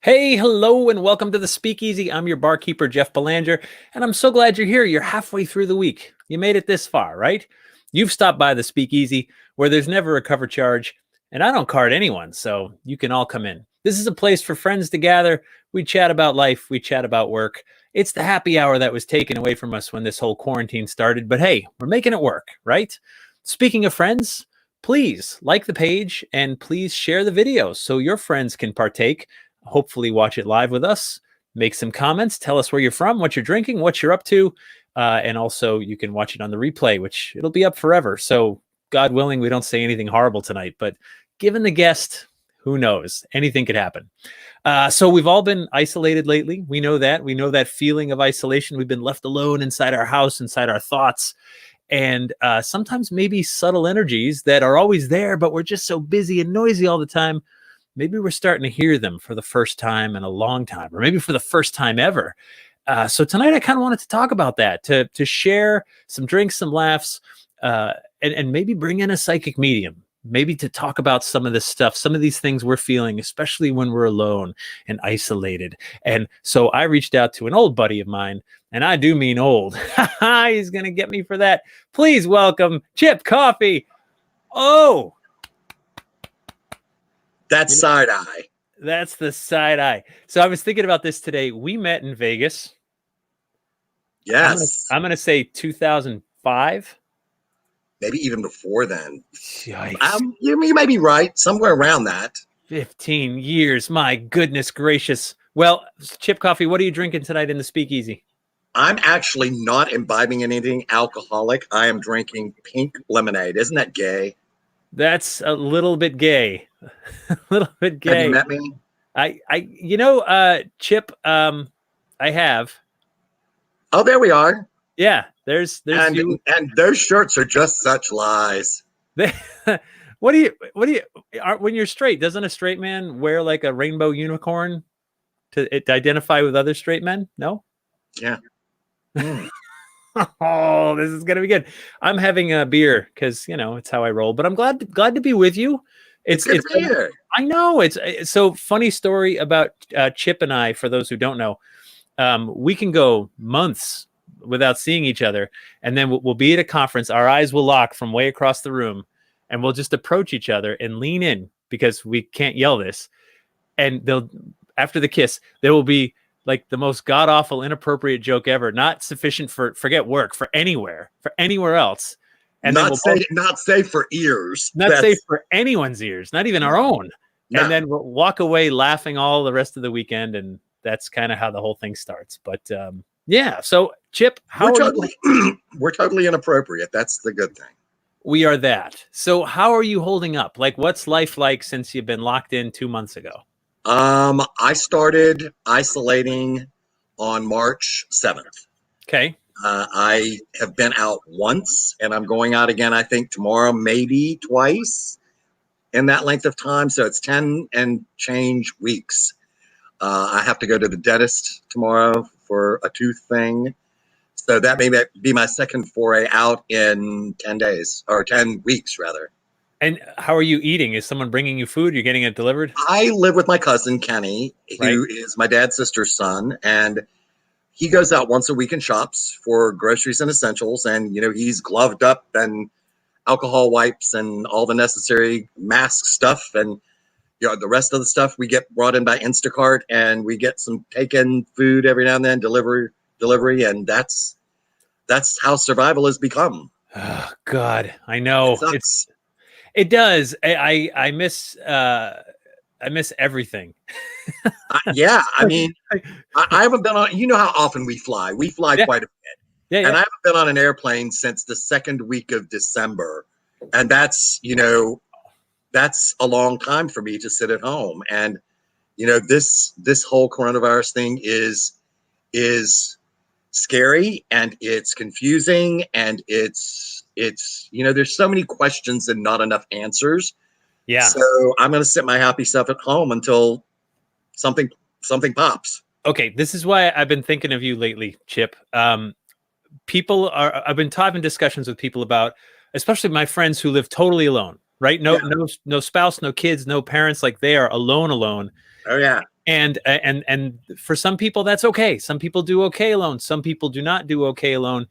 Hey, hello, and welcome to the Speakeasy. I'm your barkeeper, Jeff Belanger, and I'm so glad you're here. You're halfway through the week. You made it this far, right? You've stopped by the Speakeasy, where there's never a cover charge, and I don't card anyone, so you can all come in. This is a place for friends to gather. We chat about life, we chat about work. It's the happy hour that was taken away from us when this whole quarantine started, but hey, we're making it work, right? Speaking of friends, please like the page and please share the videos so your friends can partake. Hopefully watch it live with us, make some comments, tell us where you're from, what you're drinking, what you're up to. And also you can watch it on the replay, which it'll be up forever. So God willing, we don't say anything horrible tonight, but given the guest, who knows? Anything could happen. So we've all been isolated lately. We know that feeling of isolation. We've been left alone inside our house, inside our thoughts. And sometimes maybe subtle energies that are always there, but we're just so busy and noisy all the time. Maybe we're starting to hear them for the first time in a long time, or maybe for the first time ever. So tonight I kind of wanted to talk about that, to share some drinks, some laughs, and maybe bring in a psychic medium, maybe to talk about some of this stuff, some of these things we're feeling, especially when we're alone and isolated. And so I reached out to an old buddy of mine, and I do mean old. He's going to get me for that. Please welcome Chip Coffey. Oh, that's side eye. That's the side eye. So I was thinking about this today. We met in Vegas. Yes. I'm gonna say 2005. Maybe even before then. You may be right. Somewhere around that. 15 years. My goodness gracious. Well, Chip Coffey, what are you drinking tonight in the Speakeasy? I'm actually not imbibing anything alcoholic. I am drinking pink lemonade. Isn't that gay? That's a little bit gay. A little bit gay. Have you met me? Chip, I have. Oh, there we are. Yeah, there's and you. And those shirts are just such lies. What do you when you're straight, doesn't a straight man wear like a rainbow unicorn to identify with other straight men? No? Yeah. Oh, this is gonna be good. I'm having a beer because it's how I roll. But I'm glad to be with you. It's good to be here. I know it's so funny story about Chip and I. For those who don't know, we can go months without seeing each other, and then we'll be at a conference. Our eyes will lock from way across the room, and we'll just approach each other and lean in because we can't yell this. And after the kiss, there will be like the most god-awful, inappropriate joke ever, not sufficient forget work, for anywhere else. And not safe for ears. Not safe for anyone's ears, not even our own. No. And then we'll walk away laughing all the rest of the weekend, and that's kind of how the whole thing starts. But yeah, so Chip, we're totally inappropriate. That's the good thing. We are that. So how are you holding up? Like, what's life like since you've been locked in 2 months ago? I started isolating on March 7th. Okay. I have been out once, and I'm going out again, I think tomorrow, maybe twice in that length of time. So it's 10 and change weeks. I have to go to the dentist tomorrow for a tooth thing. So that may be my second foray out in 10 days, or 10 weeks rather. And how are you eating? Is someone bringing you food? You're getting it delivered? I live with my cousin, Kenny, who is my dad's sister's son. And he goes out once a week and shops for groceries and essentials. And, he's gloved up and alcohol wipes and all the necessary mask stuff. And, the rest of the stuff we get brought in by Instacart, and we get some take-in food every now and then, delivery. And that's how survival has become. Oh, God, I know. It does. I miss everything. Yeah, I mean, I haven't been on. You know how often we fly? We fly quite a bit. Yeah. And I haven't been on an airplane since the second week of December, and that's a long time for me to sit at home. And this whole coronavirus thing is scary, and it's confusing, and it's there's so many questions and not enough answers. Yeah. So I'm going to sit my happy self at home until something pops. Okay, this is why I've been thinking of you lately, Chip. I've been having discussions with people about, especially my friends who live totally alone, right? No spouse, no kids, no parents, like they are alone. Oh yeah. And for some people that's okay. Some people do okay alone. Some people do not do okay alone.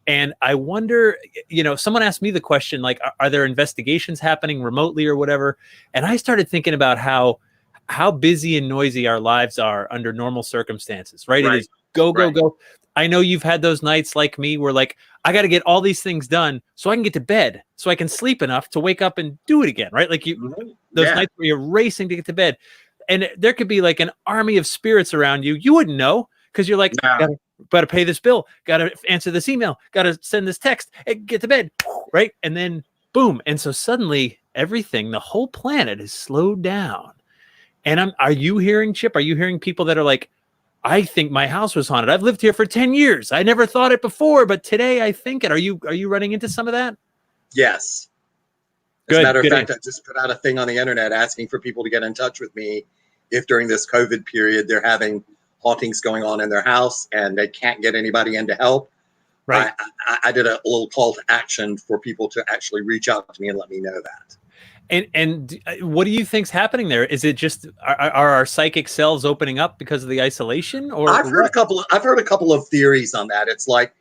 And I wonder, someone asked me the question, like, are there investigations happening remotely or whatever? And I started thinking about how busy and noisy our lives are under normal circumstances, right? It is go, go, go. I know you've had those nights like me where, like, I got to get all these things done so I can get to bed, so I can sleep enough to wake up and do it again, right? Like those nights where you're racing to get to bed. And there could be like an army of spirits around you. You wouldn't know because you're like, gotta pay this bill, gotta answer this email, gotta send this text, get to bed, right? And then boom. And so suddenly the whole planet is slowed down. And are you hearing, Chip? Are you hearing people that are like, I think my house was haunted. I've lived here for 10 years. I never thought it before, but today I think it. Are you running into some of that? Yes. As a matter of fact, I just put out a thing on the internet asking for people to get in touch with me if during this COVID period they're having hauntings going on in their house and they can't get anybody in to help. Right. I did a little call to action for people to actually reach out to me and let me know that. And what do you think's happening there? Is it just are our psychic selves opening up because of the isolation? Or I've heard a couple of theories on that. It's like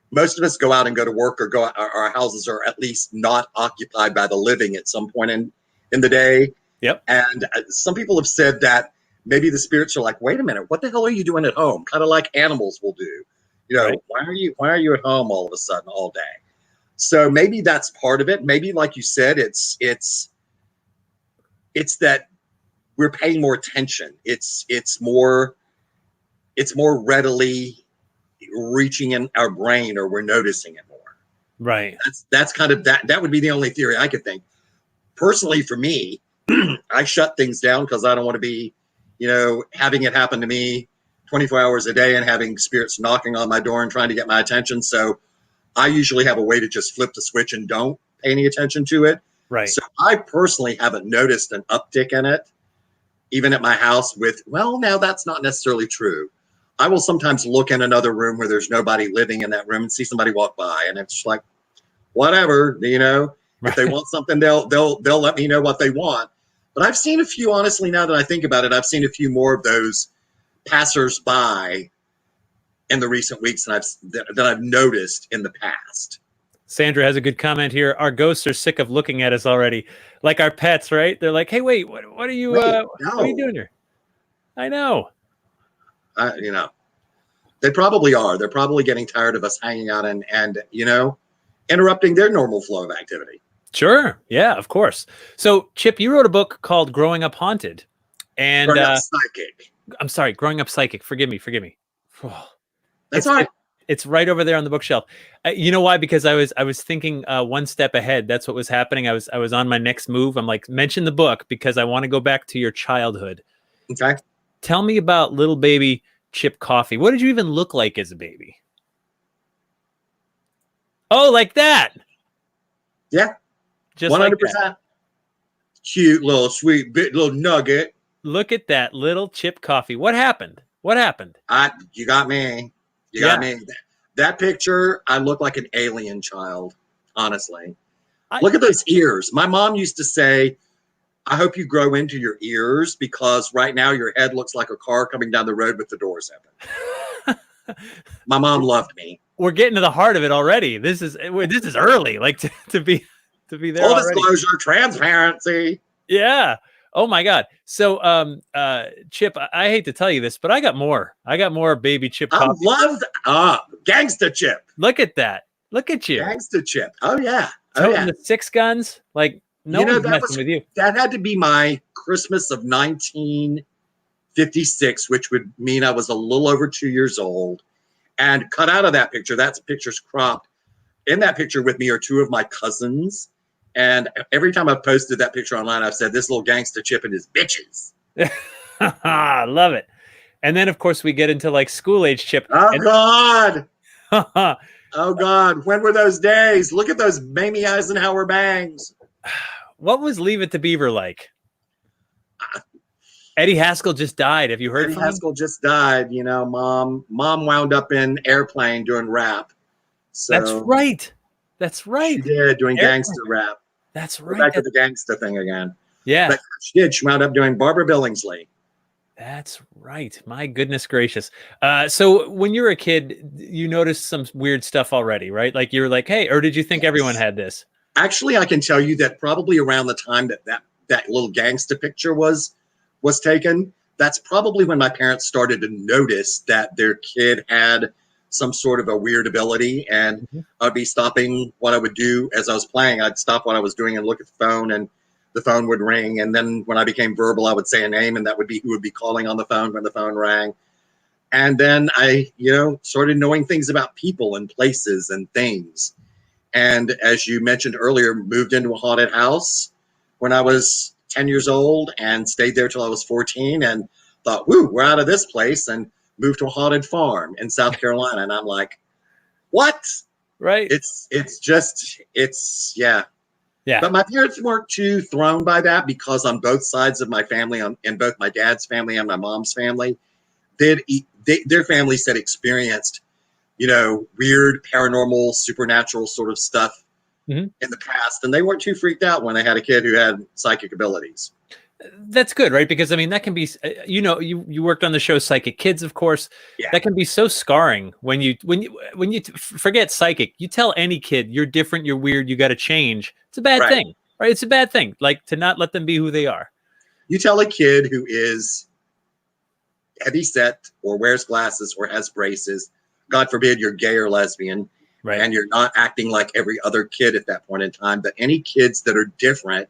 most of us go out and go to work, or our houses are at least not occupied by the living at some point in the day. Yep. And some people have said that maybe the spirits are like, wait a minute, what the hell are you doing at home? Kind of like animals will do. Why are you at home all of a sudden all day? So maybe that's part of it. Maybe, like you said, it's that we're paying more attention. It's more readily reaching in our brain, or we're noticing it more. Right. That's kind of that would be the only theory I could think. Personally, for me, I shut things down because I don't want to be, having it happen to me 24 hours a day and having spirits knocking on my door and trying to get my attention. So I usually have a way to just flip the switch and don't pay any attention to it. Right. So I personally haven't noticed an uptick in it, even at my house now that's not necessarily true. I will sometimes look in another room where there's nobody living in that room and see somebody walk by, and it's like, whatever, if they want something, they'll let me know what they want. But I've seen a few, honestly, now that I think about it, I've seen a few more of those passers-by in the recent weeks that I've noticed in the past. Sandra has a good comment here. Our ghosts are sick of looking at us already, like our pets, right? They're like, "Hey, wait, what are you? What are you doing here?" I know. They probably are. They're probably getting tired of us hanging out and interrupting their normal flow of activity. Sure. Yeah, of course. So, Chip, you wrote a book called "Growing Up Haunted," and Growing Up Psychic. I'm sorry, "Growing Up Psychic." Forgive me. That's all right. It's right over there on the bookshelf. You know why? Because I was thinking one step ahead. That's what was happening. I was on my next move. I'm like, mention the book because I want to go back to your childhood. Okay. Tell me about little baby Chip Coffey. What did you even look like as a baby? Oh, like that. Yeah. Just 100%. Like that. Cute little sweet bit little nugget. Look at that little Chip Coffey. What happened? You got me. You got me. That picture, I look like an alien child, honestly. Look at those ears. My mom used to say, I hope you grow into your ears because right now your head looks like a car coming down the road with the doors open. My mom loved me. We're getting to the heart of it already. This is early, like to be there. Full disclosure, transparency. Yeah. Oh my God. So, Chip, I hate to tell you this, but I got more baby Chip Coffey. I love Gangsta Chip. Look at that. Look at you. Gangsta Chip. Oh yeah. The 6 guns. Like one's messing with you. That had to be my Christmas of 1956, which would mean I was a little over 2 years old. And cut out of that picture, picture's cropped. In that picture with me are 2 of my cousins. And every time I've posted that picture online, I've said, this little gangster Chip and his bitches. I love it. And then, of course, we get into like school age Chip. God. Oh, God. When were those days? Look at those Mamie Eisenhower bangs. What was Leave It to Beaver like? Eddie Haskell just died. Have you heard from him? Eddie Haskell just died. Mom wound up in Airplane doing rap. So That's right. She did, doing gangster rap. That's right. Back to the gangster thing again. Yeah. But she did. She wound up doing Barbara Billingsley. That's right. My goodness gracious. So when you were a kid, you noticed some weird stuff already, right? Like you were like, hey, or did you think everyone Yes. had this? Actually, I can tell you that probably around the time that little gangsta picture was taken, that's probably when my parents started to notice that their kid had some sort of a weird ability. And Mhm. I'd be stopping what I would do as I was playing. I'd stop what I was doing and look at the phone, and the phone would ring. And then when I became verbal, I would say a name, and that would be who would be calling on the phone when the phone rang. And then I, started knowing things about people and places and things. And as you mentioned earlier, moved into a haunted house when I was 10 years old and stayed there till I was 14 and thought, woo, we're out of this place, and moved to a haunted farm in South Carolina. And I'm like, what? Right. Yeah. Yeah. But my parents weren't too thrown by that, because on both sides of my family, in both my dad's family and my mom's family, their families had experienced, weird paranormal, supernatural sort of stuff Mhm. in the past, and they weren't too freaked out when they had a kid who had psychic abilities. That's good, right? Because I mean, that can be, you worked on the show Psychic Kids, of course. Yeah, That can be so scarring when you forget psychic. You tell any kid you're different, you're weird, you got to change. It's a bad right. thing, right? It's a bad thing, like to not let them be who they are. You tell a kid who is heavy set or wears glasses or has braces, God forbid you're gay or lesbian, Right. and you're not acting like every other kid at that point in time, but any kids that are different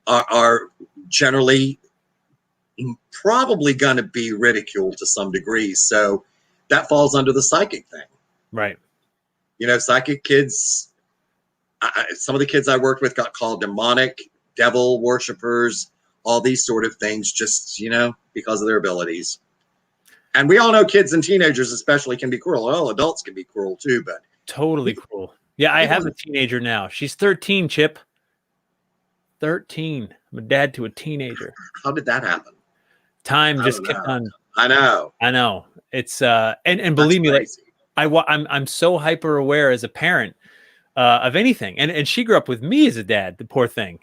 are generally probably going to be ridiculed to some degree. So that falls under the psychic thing. Right. Psychic kids, some of the kids I worked with got called demonic, devil worshippers, all these sort of things, just, because of their abilities. And we all know kids and teenagers especially can be cruel. Well, adults can be cruel too, but Totally cruel. Yeah, I have a teenager now. She's 13, Chip. 13. I'm a dad to a teenager. How did that happen? Time just kept on. I know. It's and believe me, like I'm so hyper aware as a parent of anything. And she grew up with me as a dad, the poor thing.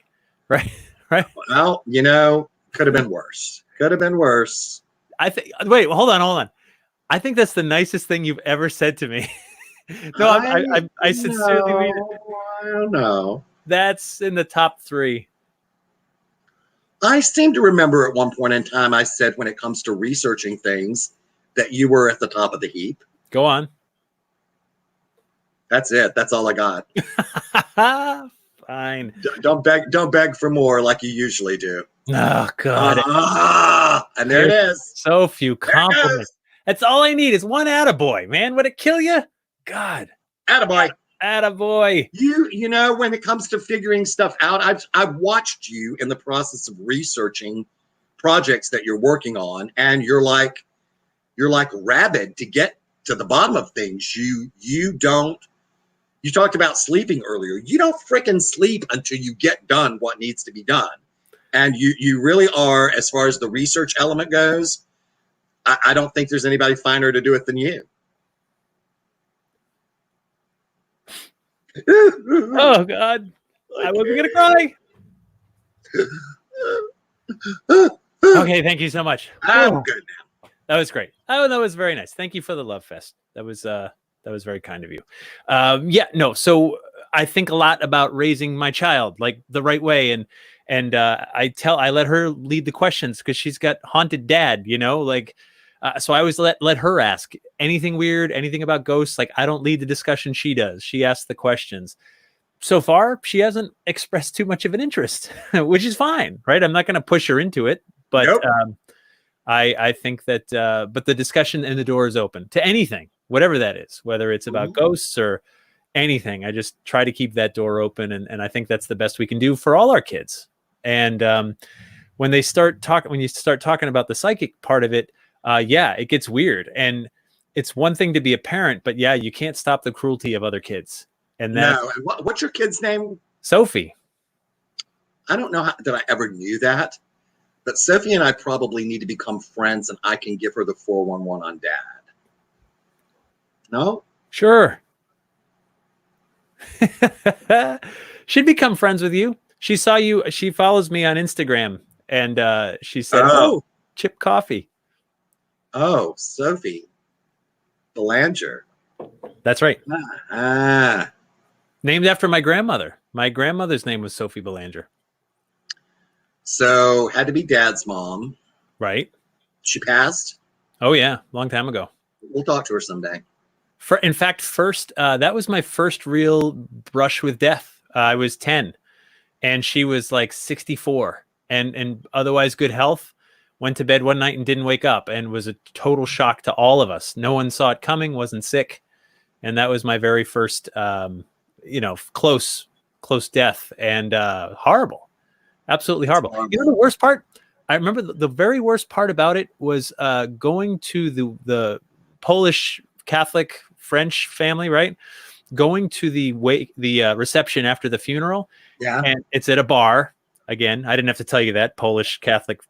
Right? Right? Well, could have been worse. Could have been worse. I think wait, hold on. I think that's the nicest thing you've ever said to me. No, I sincerely mean it. I don't know. That's in the top 3. I seem to remember at one point in time I said, when it comes to researching things, that you were at the top of the heap. Go on. That's it. That's all I got. Fine. Don't beg for more like you usually do. Oh God. And there it is. So few compliments. That's all I need is one attaboy, man. Would it kill you? God. Attaboy. Attaboy. When it comes to figuring stuff out, I've watched you in the process of researching projects that you're working on, and you're like rabid to get to the bottom of things. You talked about sleeping earlier. You don't fricking sleep until you get done what needs to be done. And you really are, as far as the research element goes, I don't think there's anybody finer to do it than you. Oh God. I wasn't gonna cry. Okay, thank you so much. I'm good now. That was great. Oh, that was very nice. Thank you for the love fest. That was very kind of you. So I think a lot about raising my child like the right way, and I let her lead the questions because she's got haunted dad, so I always let her ask anything weird, anything about ghosts. Like I don't lead the discussion, she does. She asks the questions. So far, she hasn't expressed too much of an interest, which is fine, right? I'm not going to push her into it, but nope. I think that, but the discussion and the door is open to anything, whatever that is, whether it's about ghosts or anything. I just try to keep that door open, and I think that's the best we can do for all our kids. And when you start talking about the psychic part of it, it gets weird, and it's one thing to be a parent, but you can't stop the cruelty of other kids. And no. What's your kid's name? Sophie. I don't know that I ever knew that, but Sophie and I probably need to become friends, and I can give her the 411 on Dad. No? Sure. She'd become friends with you. She saw you. She follows me on Instagram, and she said, "Oh, Chip Coffey. Oh, Sophie Belanger. That's right. Ah. Named after my grandmother. My grandmother's name was Sophie Belanger. So had to be Dad's mom. Right. She passed. Oh, yeah. Long time ago. We'll talk to her someday. In fact, that was my first real brush with death. I was 10 and she was like 64 and otherwise good health. Went to bed one night and didn't wake up and was a total shock to all of us. No one saw it coming, wasn't sick. And that was my very first, close death, and horrible. Absolutely horrible. You know, the worst part, I remember the very worst part about it was going to the Polish Catholic French family, right? Going to the reception after the funeral. Yeah. And it's at a bar. Again, I didn't have to tell you that. Polish Catholic,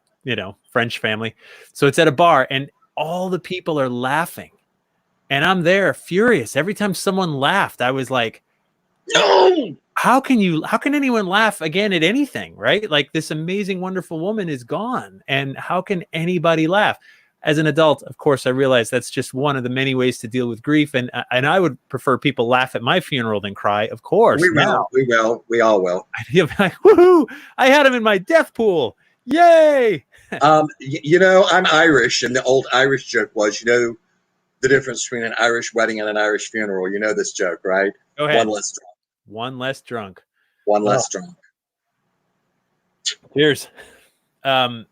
French family. So it's at a bar and all the people are laughing. And I'm there furious. Every time someone laughed, I was like, no, how can anyone laugh again at anything, right? Like, this amazing, wonderful woman is gone. And how can anybody laugh? As an adult, of course, I realize that's just one of the many ways to deal with grief. And I would prefer people laugh at my funeral than cry, of course. We will. We all will. I'd be like, woohoo, I had him in my death pool. Yay. I'm Irish, and the old Irish joke was, the difference between an Irish wedding and an Irish funeral. You know this joke, right? Go ahead. One less drunk. One less drunk. One less drunk. Cheers.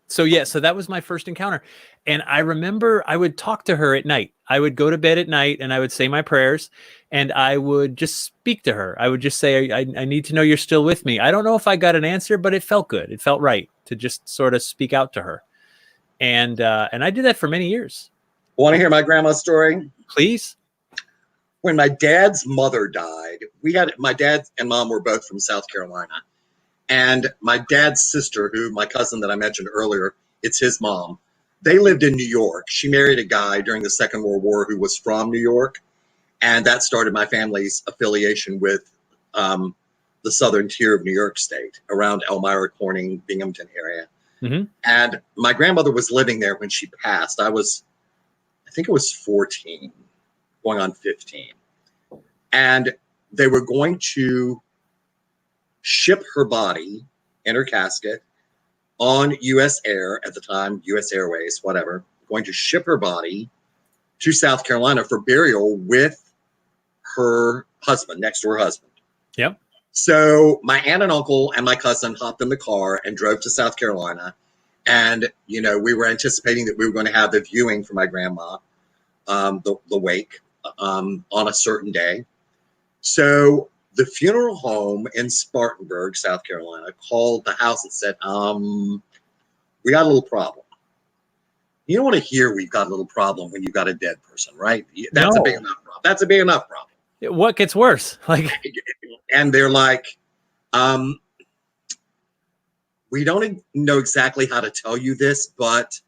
So that was my first encounter. And I remember I would talk to her at night. I would go to bed at night and I would say my prayers and I would just speak to her. I would just say, I need to know you're still with me. I don't know if I got an answer, but it felt good. It felt right to just sort of speak out to her. And I did that for many years. Want to hear my grandma's story? Please. When my dad's mother died, my dad and mom were both from South Carolina. And my dad's sister, my cousin that I mentioned earlier, it's his mom. They lived in New York. She married a guy during the Second World War who was from New York. And that started my family's affiliation with the southern tier of New York State, around Elmira, Corning, Binghamton area. Mm-hmm. And my grandmother was living there when she passed. I think it was 14, going on 15. And they were going to ship her body in her casket on U.S. Air at the time, U.S. Airways, whatever, going to ship her body to South Carolina for burial with her husband, next to her husband. Yep. So my aunt and uncle and my cousin hopped in the car and drove to South Carolina. And, we were anticipating that we were going to have the viewing for my grandma, the wake, on a certain day. So the funeral home in Spartanburg, South Carolina, called the house and said, we got a little problem. You don't want to hear we've got a little problem when you've got a dead person, right? That's a big enough problem. That's a big enough problem. What gets worse? And they're like, we don't know exactly how to tell you this, but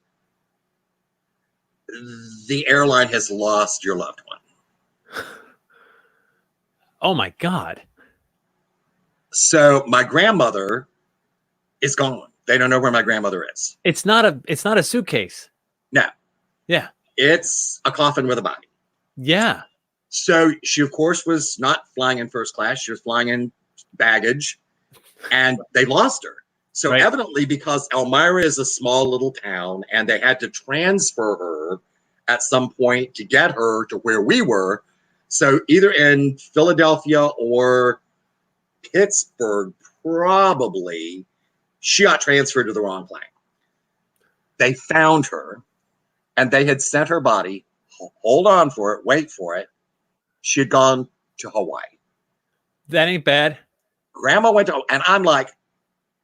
the airline has lost your loved one. Oh my God. So my grandmother is gone. They don't know where my grandmother is. It's not a suitcase. No. Yeah. It's a coffin with a body. Yeah. So she, of course, was not flying in first class. She was flying in baggage, and they lost her. So evidently, because Elmira is a small little town and they had to transfer her at some point to get her to where we were. So either in Philadelphia or Pittsburgh, probably, she got transferred to the wrong plane. They found her and they had sent her body, hold on for it, wait for it. She had gone to Hawaii. That ain't bad. Grandma went to, and I'm like,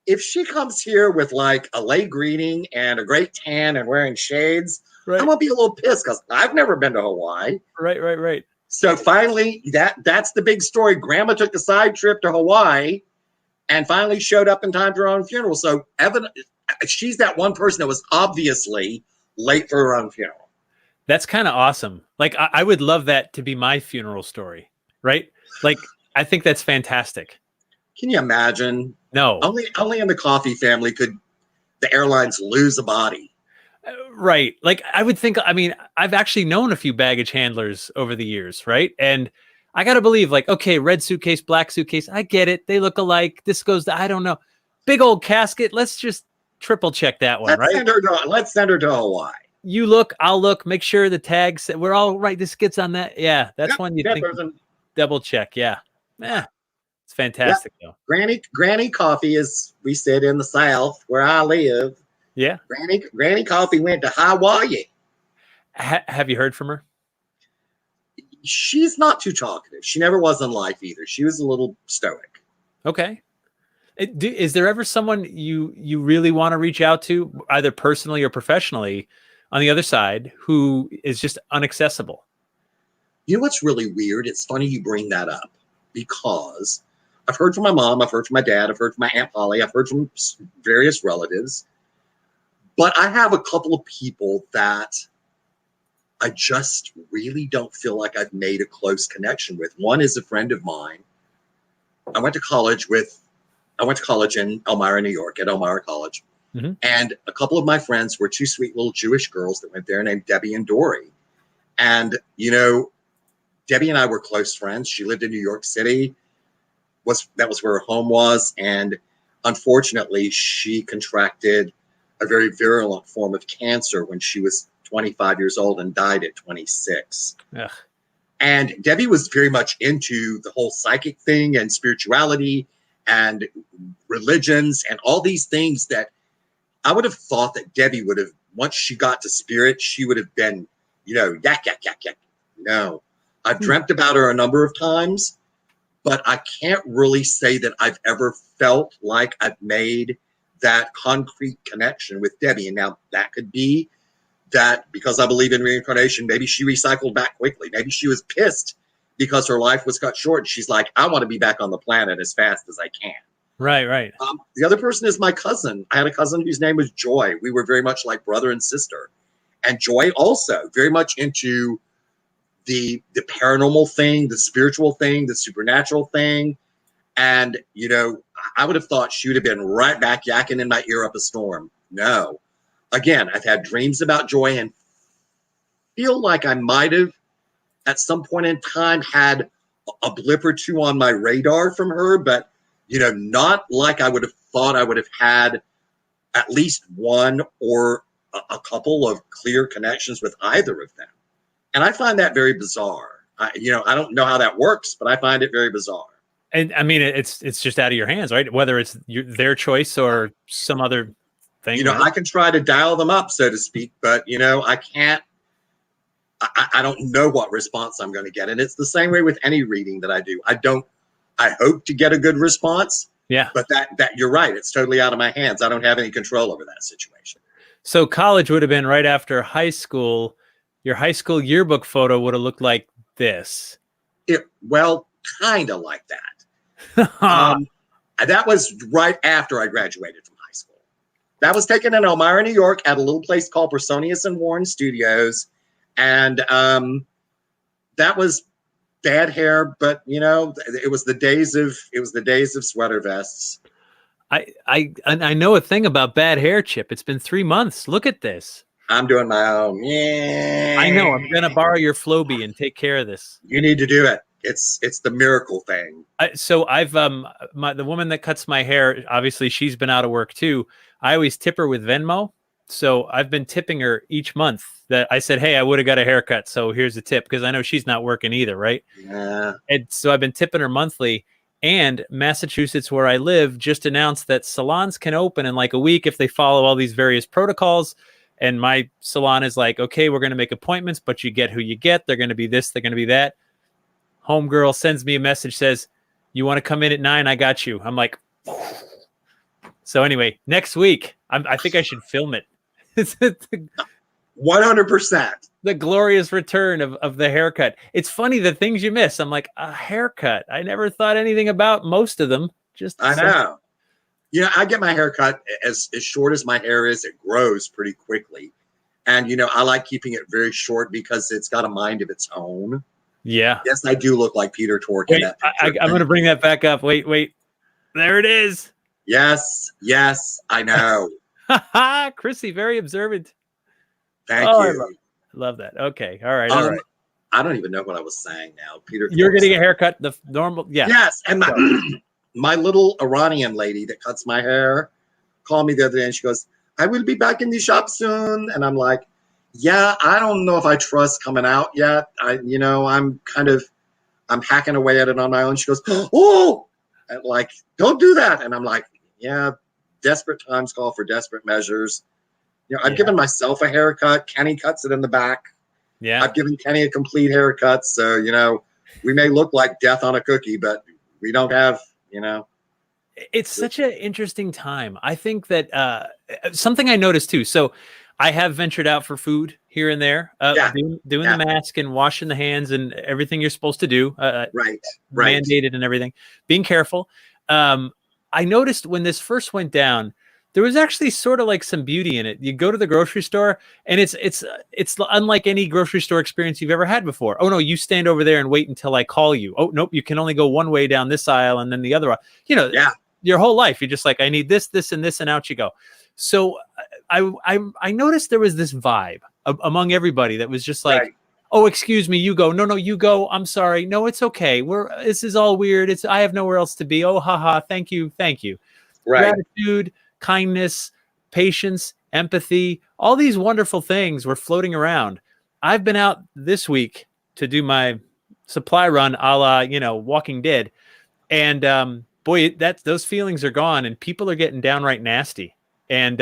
if she comes here with like a late greeting and a great tan and wearing shades, I'm gonna be a little pissed because I've never been to Hawaii. Right. So finally, that's the big story. Grandma took the side trip to Hawaii and finally showed up in time for her own funeral. So she's that one person that was obviously late for her own funeral. That's kind of awesome. Like, I would love that to be my funeral story, right? Like, I think that's fantastic. Can you imagine? No. Only in the Coffey family could the airlines lose a body. Right. Like I would think, I mean, I've actually known a few baggage handlers over the years, right? And I got to believe like, okay, red suitcase, black suitcase. I get it. They look alike. This goes to, I don't know. Big old casket. Let's just triple check that one, right? Let's send her to Hawaii. You look, I'll look, make sure the tags, we're all right. This gets on that. Yeah. That's one you think double check. Yeah. It's fantastic though. Granny Coffey, as we said in the South where I live. Yeah. Granny Coffey went to Hawaii. Have you heard from her? She's not too talkative. She never was in life either. She was a little stoic. Okay. Is there ever someone you really want to reach out to, either personally or professionally, on the other side, who is just inaccessible? You know what's really weird? It's funny you bring that up, because I've heard from my mom, I've heard from my dad, I've heard from my Aunt Polly, I've heard from various relatives, but I have a couple of people that I just really don't feel like I've made a close connection with. One is a friend of mine. I went to college in Elmira, New York, at Elmira College. Mm-hmm. And a couple of my friends were two sweet little Jewish girls that went there named Debbie and Dory. And, you know, Debbie and I were close friends. She lived in New York City. That was where her home was. And unfortunately, she contracted a very virulent form of cancer when she was 25 years old and died at 26. Ugh. And Debbie was very much into the whole psychic thing and spirituality and religions and all these things that I would have thought that Debbie would have, once she got to spirit, she would have been, you know, yak. No, I've dreamt about her a number of times, but I can't really say that I've ever felt like I've made that concrete connection with Debbie. And now that could be that because I believe in reincarnation, maybe she recycled back quickly. Maybe she was pissed because her life was cut short. She's like, I want to be back on the planet as fast as I can. Right. The other person is my cousin. I had a cousin whose name was Joy. We were very much like brother and sister. And Joy also very much into the paranormal thing, the spiritual thing, the supernatural thing. And, you know, I would have thought she would have been right back yakking in my ear up a storm. No. Again, I've had dreams about Joy and feel like I might have at some point in time had a blip or two on my radar from her, but, you know, not like I would have thought I would have had at least one or a couple of clear connections with either of them. And I find that very bizarre. I don't know how that works, but I find it very bizarre. And I mean, it's just out of your hands, right? Whether it's their choice or some other thing. You know, right? I can try to dial them up, so to speak, but, you know, I can't. I don't know what response I'm going to get. And it's the same way with any reading that I do. I hope to get a good response. Yeah. But that you're right. It's totally out of my hands. I don't have any control over that situation. So college would have been right after high school. Your high school yearbook photo would have looked like this. Well, kind of like that. That was right after I graduated from high school. That was taken in Elmira, New York at a little place called Personius and Warren Studios. And that was bad hair, but you know, it was the days of sweater vests. I know a thing about bad hair, Chip. It's been 3 months. Look at this. I'm doing my own. Yeah. I know. I'm gonna borrow your Flowbee and take care of this. You need to do it. It's the miracle thing. So I've the woman that cuts my hair, obviously she's been out of work too. I always tip her with Venmo. So I've been tipping her each month that I said, hey, I would have got a haircut. So here's the tip, because I know she's not working either, right? Yeah. And so I've been tipping her monthly. And Massachusetts, where I live, just announced that salons can open in like a week if they follow all these various protocols. And my salon is like, okay, we're going to make appointments, but you get who you get. They're going to be this, they're going to be that. Homegirl sends me a message, says, you want to come in at 9? I got you. I'm like, so anyway, next week, I think I should film it. 100%. The glorious return of the haircut. It's funny, the things you miss. I'm like, a haircut. I never thought anything about most of them. I know. You know, I get my hair cut as short as my hair is. It grows pretty quickly. And, you know, I like keeping it very short because it's got a mind of its own. Yeah. Yes, I do look like Peter Tork in that picture. I'm going to bring that back up. Wait. There it is. Yes, I know. Chrissy, very observant. Thank Oh, you. love that. Okay. All right. All right. I don't even know what I was saying now. Peter, You're getting a haircut. The normal. Yeah. Yes, and my little Iranian lady that cuts my hair called me the other day, and she goes, "I will be back in the shop soon," and I'm like, "Yeah, I don't know if I trust coming out yet. I'm hacking away at it on my own." She goes, "Oh, and like, don't do that," and I'm like, "Yeah, desperate times call for desperate measures." I've given myself a haircut. Kenny cuts it in the back. Yeah. I've given Kenny a complete haircut. So, we may look like death on a cookie, but we don't have, It's such an interesting time. I think that something I noticed too. So I have ventured out for food here and there, doing the mask and washing the hands and everything you're supposed to do. Right. Mandated and everything, being careful. I noticed when this first went down, there was actually sort of like some beauty in it. You go to the grocery store and it's unlike any grocery store experience you've ever had before. Oh no, you stand over there and wait until I call you. Oh nope, you can only go one way down this aisle and then the other. Your whole life you're just like, I need this, this, and this, and out you go. So I noticed there was this vibe among everybody that was just like, oh, excuse me, you go. No, you go. I'm sorry. No, it's okay. This is all weird. I have nowhere else to be. Oh, haha. Thank you. Right. Gratitude, kindness, patience, empathy, all these wonderful things were floating around. I've been out this week to do my supply run a la, Walking Dead. And boy, those feelings are gone and people are getting downright nasty. And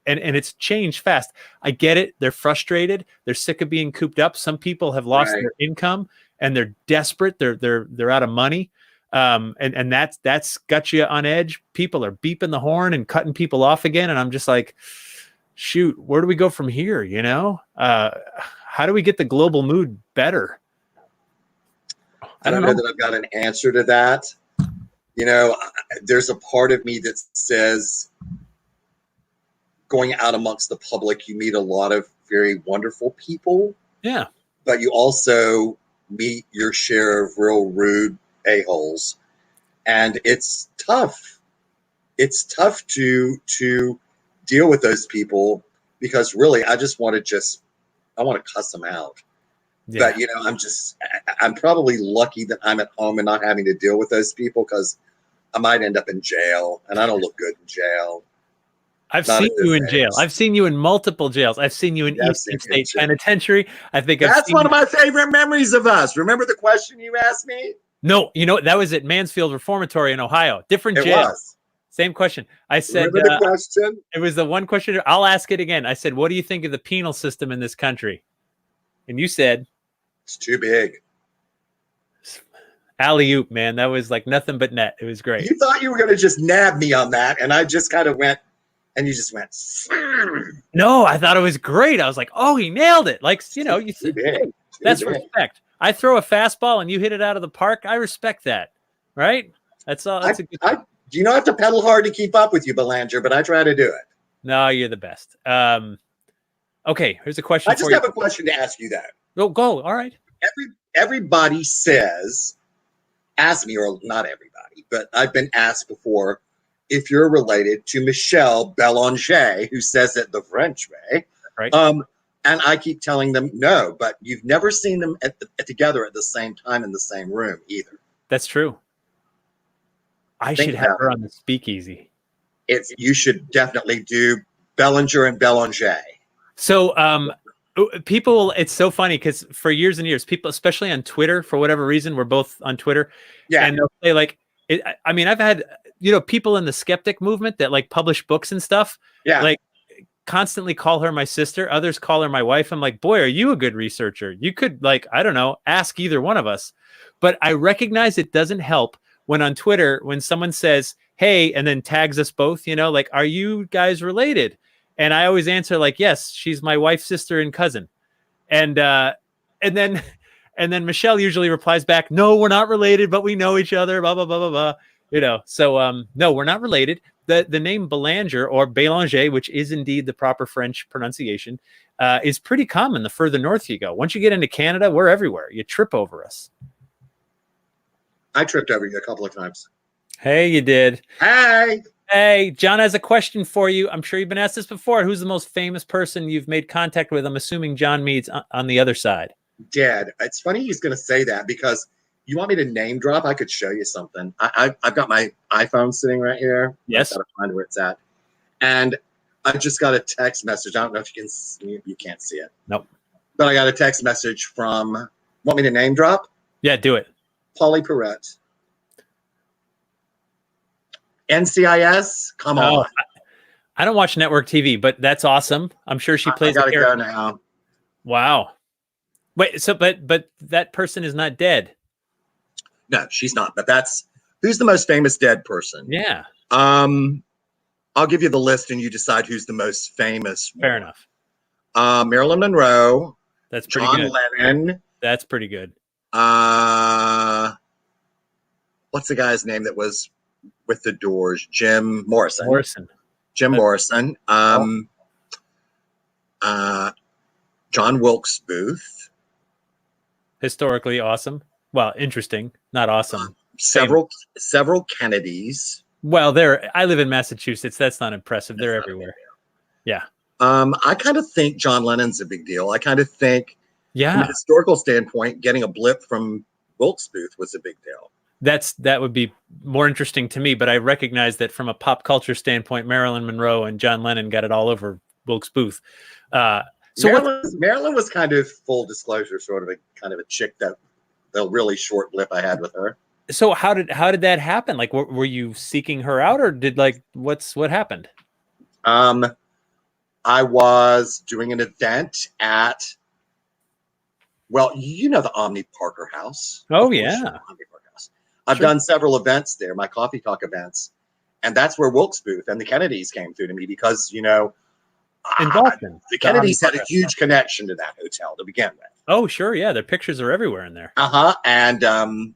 it's changed fast. I get it. They're frustrated. They're sick of being cooped up. Some people have lost their income and they're desperate. They're out of money. And that's got you on edge. People are beeping the horn and cutting people off again. And I'm just like, shoot, where do we go from here? How do we get the global mood better? I don't know that I've got an answer to that. There's a part of me that says going out amongst the public, you meet a lot of very wonderful people. Yeah. But you also meet your share of real rude a-holes. And it's tough. It's tough to deal with those people because really I want to cuss them out. Yeah. But I'm probably lucky that I'm at home and not having to deal with those people because I might end up in jail and I don't look good in jail. I've seen you in jail. I've seen you in multiple jails. I've seen you in Eastern State Penitentiary. I think that's one of my favorite memories of us. Remember the question you asked me? No, that was at Mansfield Reformatory in Ohio. Different jail. It was. Same question. I said, remember the question? It was the one question. I'll ask it again. I said, what do you think of the penal system in this country? And you said, it's too big. Alley-oop, man. That was like nothing but net. It was great. You thought you were going to just nab me on that. And I just kind of went, and you just went. No, I thought it was great. I was like, oh, he nailed it. Like, you said, that's respect. I throw a fastball and you hit it out of the park. I respect that. Right? That's all. That's a good I have to pedal hard to keep up with you, Belanger, but I try to do it. No, you're the best. Okay, here's a question. I just have a question to ask you that. Go. All right. Everybody asks me, or not everybody, but I've been asked before if you're related to Michel Belanger, who says it the French way. Right. And I keep telling them no, but you've never seen them together at the same time in the same room either. That's true. I should have her on the speakeasy. You should definitely do Belanger and Belanger. So people, it's so funny because for years and years, people, especially on Twitter, for whatever reason, we're both on Twitter. Yeah. And they'll say like, I've had, people in the skeptic movement that like publish books and stuff. Yeah. Like constantly call her my sister. Others call her my wife. I'm like, boy, are you a good researcher? You could ask either one of us. But I recognize it doesn't help when on Twitter, when someone says, hey, and then tags us both, like, are you guys related? And I always answer like, yes, she's my wife, sister, and cousin. And then Michelle usually replies back, no, we're not related, but we know each other, blah, blah, blah, blah, blah. So no, we're not related. The name Belanger or Belanger, which is indeed the proper French pronunciation, is pretty common the further north you go. Once you get into Canada, we're everywhere. You trip over us. I tripped over you a couple of times. Hey, you did. Hey. Hey, John has a question for you. I'm sure you've been asked this before. Who's the most famous person you've made contact with? I'm assuming John Mead's on the other side. Dead. It's funny he's going to say that because you want me to name drop? I could show you something. I've got my iPhone sitting right here. Yes. I've got to find where it's at. And I just got a text message. I don't know if you can see, you can't see it. Nope. But I got a text message from, want me to name drop? Yeah, do it. Polly Perrette. NCIS? Come on. I don't watch network TV, but that's awesome. I'm sure she plays. I gotta go now. Wow. Wait, so but that person is not dead. No, she's not. But that's who's the most famous dead person. Yeah. I'll give you the list and you decide who's the most famous. Fair enough. Marilyn Monroe. That's pretty John good. Lennon. That's pretty good. What's the guy's name that was with the Doors? Jim Morrison. Jim Morrison. John Wilkes Booth. Historically awesome. Well, interesting, not awesome. Several Kennedys. Well, I live in Massachusetts. That's not impressive. They're everywhere. Yeah. I kind of think John Lennon's a big deal. I kind of think, from a historical standpoint, getting a blip from Wilkes Booth was a big deal. That would be more interesting to me, but I recognize that from a pop culture standpoint, Marilyn Monroe and John Lennon got it all over Wilkes Booth. Marilyn was kind of, full disclosure, sort of a chick that the really short blip I had with her. So how did that happen? Like, were you seeking her out, or what happened? I was doing an event at, well, the Omni Parker House. Oh yeah, Omni Parker House. I've done several events there, my coffee talk events, and that's where Wilkes Booth and the Kennedys came through to me because in Boston, the Kennedys had a huge connection to that hotel to begin with. Oh sure, yeah, their pictures are everywhere in there. And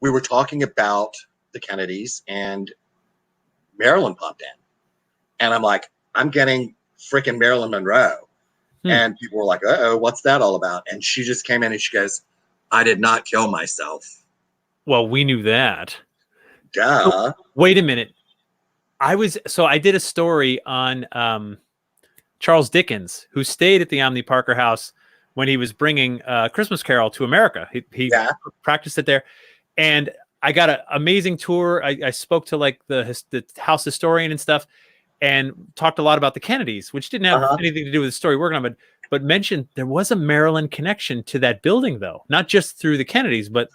we were talking about the Kennedys, and Marilyn popped in, and I'm like, I'm getting freaking Marilyn Monroe. And people were like, uh-oh, what's that all about? And she just came in and she goes, I did not kill myself. Well, we knew that. Duh. Oh, wait a minute. I did a story on Charles Dickens, who stayed at the Omni Parker House when he was bringing Christmas Carol to America. He practiced it there. And I got an amazing tour. I spoke to the house historian and stuff, and talked a lot about the Kennedys, which didn't have anything to do with the story we're working on, but mentioned there was a Maryland connection to that building, though, not just through the Kennedys, but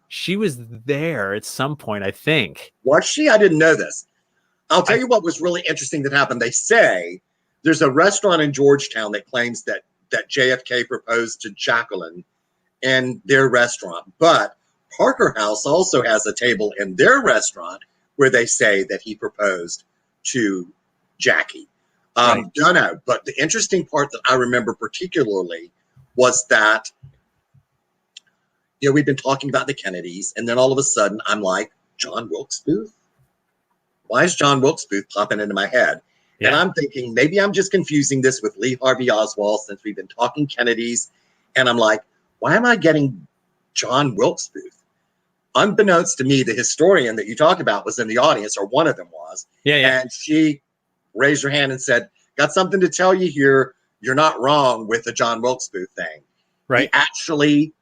she was there at some point, I think. Was she? I didn't know this. I'll tell you what was really interesting that happened. They say there's a restaurant in Georgetown that claims that JFK proposed to Jacqueline in their restaurant, but Parker House also has a table in their restaurant where they say that he proposed to Jackie. Don't know. But the interesting part that I remember particularly was that, we've been talking about the Kennedys, and then all of a sudden I'm like, John Wilkes Booth? Why is John Wilkes Booth popping into my head? Yeah. And I'm thinking, maybe I'm just confusing this with Lee Harvey Oswald since we've been talking Kennedys. And I'm like, why am I getting John Wilkes Booth? Unbeknownst to me, the historian that you talked about was in the audience, or one of them was. Yeah. And she raised her hand and said, got something to tell you here. You're not wrong with the John Wilkes Booth thing. Right. He actually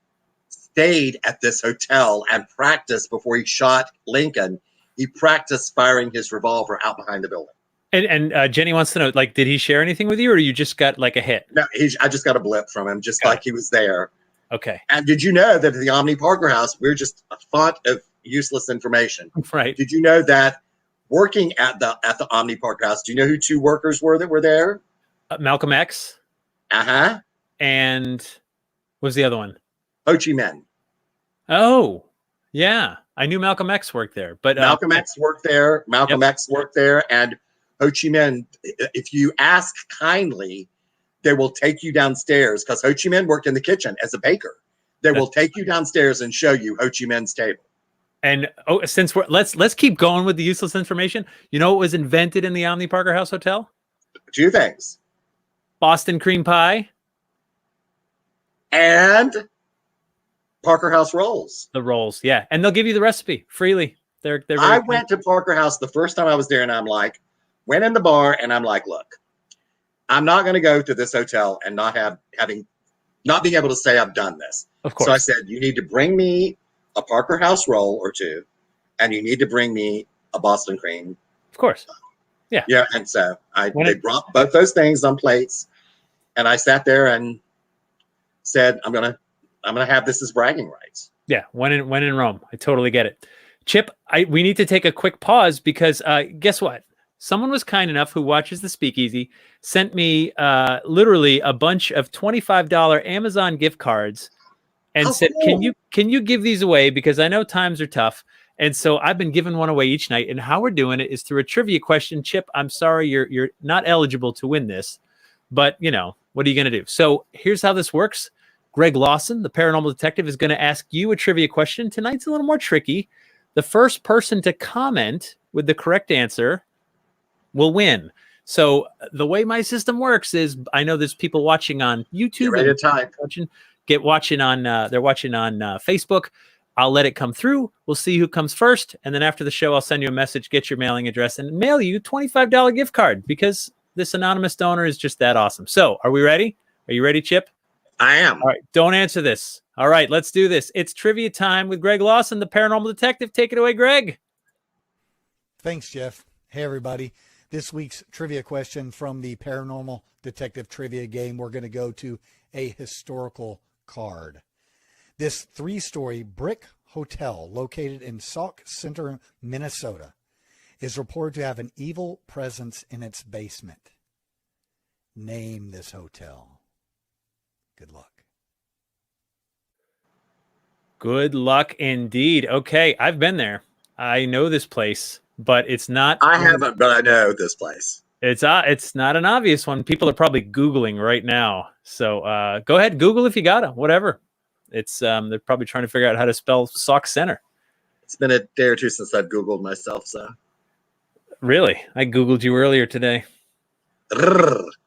stayed at this hotel and practiced before he shot Lincoln. He practiced firing his revolver out behind the building. And Jenny wants to know, did he share anything with you, or you just got a hit? No, I just got a blip from him, just he was there. Okay. And did you know that at the Omni Parker House, we're just a font of useless information? Right. Did you know that working at the Omni Parker House, do you know who two workers were that were there? Malcolm X. And what was the other one? Ho Chi Minh. Oh, yeah. I knew Malcolm X worked there, but Malcolm X worked there. Malcolm X worked there, and Ho Chi Minh. If you ask kindly, they will take you downstairs because Ho Chi Minh worked in the kitchen as a baker. They will take you downstairs and show you Ho Chi Minh's table. And since let's keep going with the useless information. You know what was invented in the Omni Parker House Hotel? Two things: Boston cream pie and Parker House rolls. The rolls, yeah, and they'll give you the recipe freely. They're very I went to Parker House the first time I was there, and I'm like, went in the bar, and I'm like, look, I'm not going to go to this hotel and not being able to say I've done this. Of course. So I said, you need to bring me a Parker House roll or two, and you need to bring me a Boston cream. Of course. Yeah. Yeah. And so they brought both those things on plates, and I sat there and said, I'm gonna have this as bragging rights. Yeah. When in Rome. I totally get it. Chip, we need to take a quick pause because guess what? Someone was kind enough who watches the Speakeasy, sent me literally a bunch of $25 Amazon gift cards and said, cool. Can you give these away? Because I know times are tough. And so I've been giving one away each night. And how we're doing it is through a trivia question. Chip, I'm sorry, you're not eligible to win this, but you know, what are you going to do? So here's how this works. Greg Lawson, the paranormal detective, is going to ask you a trivia question. Tonight's a little more tricky. The first person to comment with the correct answer will win. So the way my system works is, I know there's people watching on YouTube. Get ready to type. They're watching on Facebook. I'll let it come through. We'll see who comes first. And then after the show, I'll send you a message, get your mailing address, and mail you a $25 gift card because this anonymous donor is just that awesome. So are we ready? Are you ready, Chip? I am. All right. Don't answer this. All right. Let's do this. It's trivia time with Greg Lawson, the paranormal detective. Take it away, Greg. Thanks, Jeff. Hey, everybody. This week's trivia question from the Paranormal Detective Trivia game, we're going to go to a historical card. This 3-story brick hotel located in Sauk Center, Minnesota, is reported to have an evil presence in its basement. Name this hotel. Good luck. Good luck indeed. Okay, I've been there. I know this place, but it's not. I haven't, but I know this place. It's not an obvious one. People are probably Googling right now. So go ahead, Google if you got it. Whatever. It's they're probably trying to figure out how to spell Sauk Center. It's been a day or two since I've Googled myself. So really, I Googled you earlier today.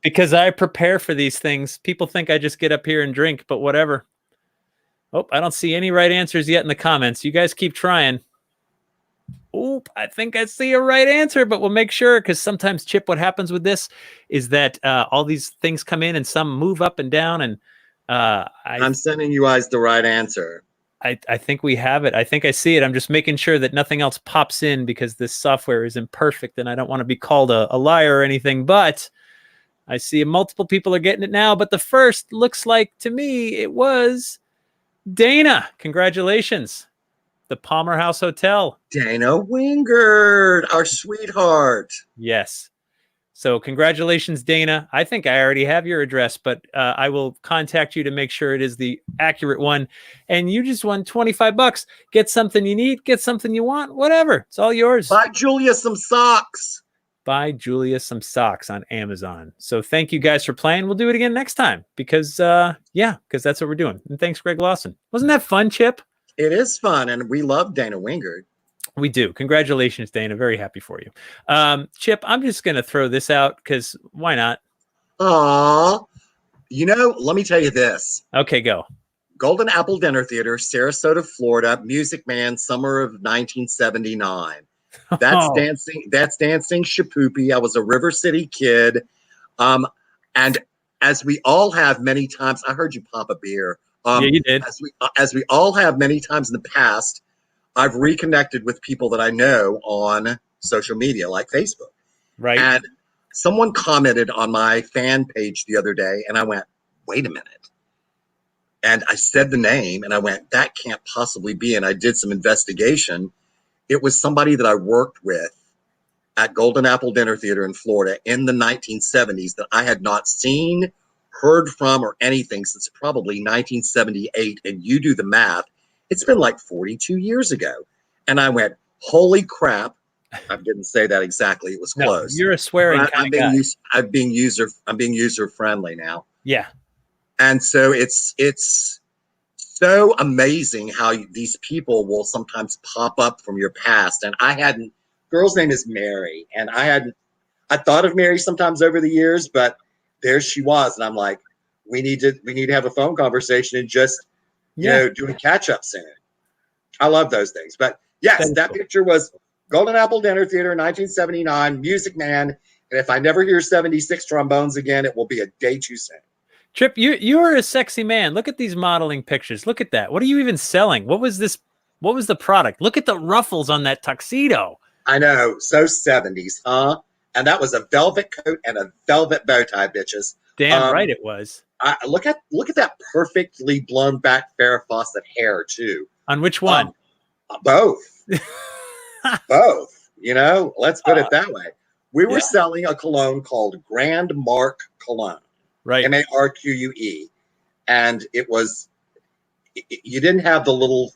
Because I prepare for these things. People think I just get up here and drink, but whatever. Oh, I don't see any right answers yet in the comments. You guys keep trying. Oh, I think I see a right answer, but we'll make sure, because sometimes, Chip, what happens with this is that all these things come in and some move up and down. And I'm sending you guys the right answer. I think we have it. I think I see it. I'm just making sure that nothing else pops in because this software is imperfect and I don't want to be called a liar or anything, but I see multiple people are getting it now. But the first looks like, to me, it was Dana. Congratulations. The Palmer House Hotel. Dana Wingard, our sweetheart. Yes. So congratulations, Dana. I think I already have your address, but I will contact you to make sure it is the accurate one. And you just won $25. Get something you need, get something you want, whatever. It's all yours. Buy Julia some socks. Buy Julia some socks on Amazon. So thank you guys for playing. We'll do it again next time because because that's what we're doing. And thanks, Greg Lawson. Wasn't that fun, Chip? It is fun, and we love Dana Wingard. We do. Congratulations, Dana. Very happy for you. Chip, I'm just going to throw this out because why not? Aw. Let me tell you this. Okay, go. Golden Apple Dinner Theater, Sarasota, Florida, Music Man, summer of 1979. That's dancing Shapoopy. I was a River City kid. And as we all have many times, I heard you pop a beer. Yeah, you did. As we all have many times in the past, I've reconnected with people that I know on social media like Facebook. Right. And someone commented on my fan page the other day, and I went, wait a minute. And I said the name, and I went, that can't possibly be. And I did some investigation. It was somebody that I worked with at Golden Apple Dinner Theater in Florida in the 1970s that I had not seen, heard from, or anything since probably 1978. And you do the math. It's been like 42 years ago. And I went, holy crap. I didn't say that exactly. It was close. You're a swearing kind of guy. I'm being user friendly now. Yeah. And so it's so amazing how these people will sometimes pop up from your past. And girl's name is Mary. And I thought of Mary sometimes over the years, but there she was. And I'm like, we need to have a phone conversation and just, do a catch up soon. I love those things. But Yes, that picture was Golden Apple Dinner Theater, 1979, Music Man. And if I never hear 76 trombones again, it will be a day too soon. Chip, you're a sexy man. Look at these modeling pictures. Look at that. What are you even selling? What was this? What was the product? Look at the ruffles on that tuxedo. I know, so 70s, huh? And that was a velvet coat and a velvet bow tie, bitches. Damn right it was. Look at that perfectly blown back Farrah Fawcett hair too. On which one? Both. Both. You know, let's put it that way. We were selling a cologne called Grand Mark Cologne. Right. Marque. And it was, you didn't have the little,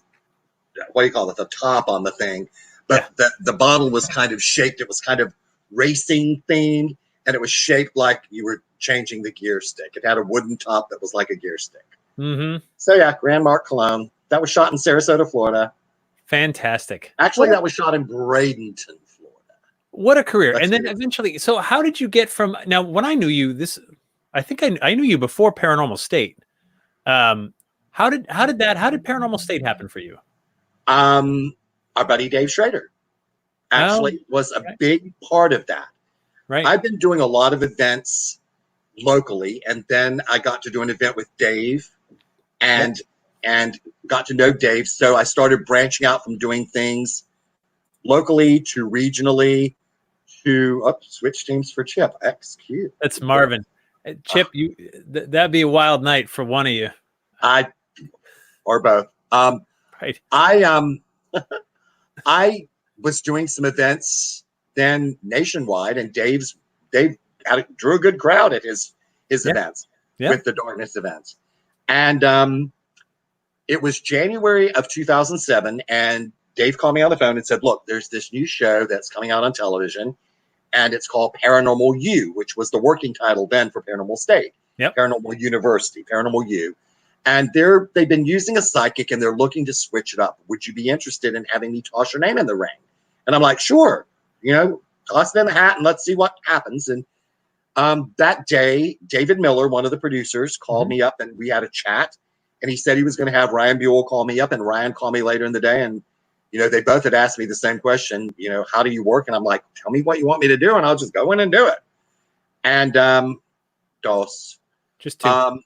what do you call it, the top on the thing, but the bottle was kind of shaped. It was kind of racing themed, and it was shaped like you were changing the gear stick. It had a wooden top that was like a gear stick. Mm-hmm. So yeah, Grand Mark Cologne. That was shot in Sarasota, Florida. Fantastic. Actually, that was shot in Bradenton, Florida. What a career. And then eventually, so how did you get from, now when I knew you, I think I knew you before Paranormal State. How did Paranormal State happen for you? Our buddy Dave Schrader actually was a big part of that. Right. I've been doing a lot of events locally, and then I got to do an event with Dave and got to know Dave. So I started branching out from doing things locally to regionally to switch teams for Chip. XQ. That's Marvin. Chip, that'd be a wild night for one of you. Or both. Right. I was doing some events then nationwide, and Dave drew a good crowd at his events with the Darkness events. And it was January of 2007, and Dave called me on the phone and said, look, there's this new show that's coming out on television, and it's called Paranormal U, which was the working title then for Paranormal State. Paranormal University, Paranormal U. And they've been using a psychic, and they're looking to switch it up. Would you be interested in having me toss your name in the ring? And I'm like, sure, toss it in the hat and let's see what happens. And that day, David Miller, one of the producers, called me up, and we had a chat. And he said he was going to have Ryan Buell call me up, and Ryan called me later in the day. And, they both had asked me the same question, how do you work? And I'm like, tell me what you want me to do, and I'll just go in and do it. And just two.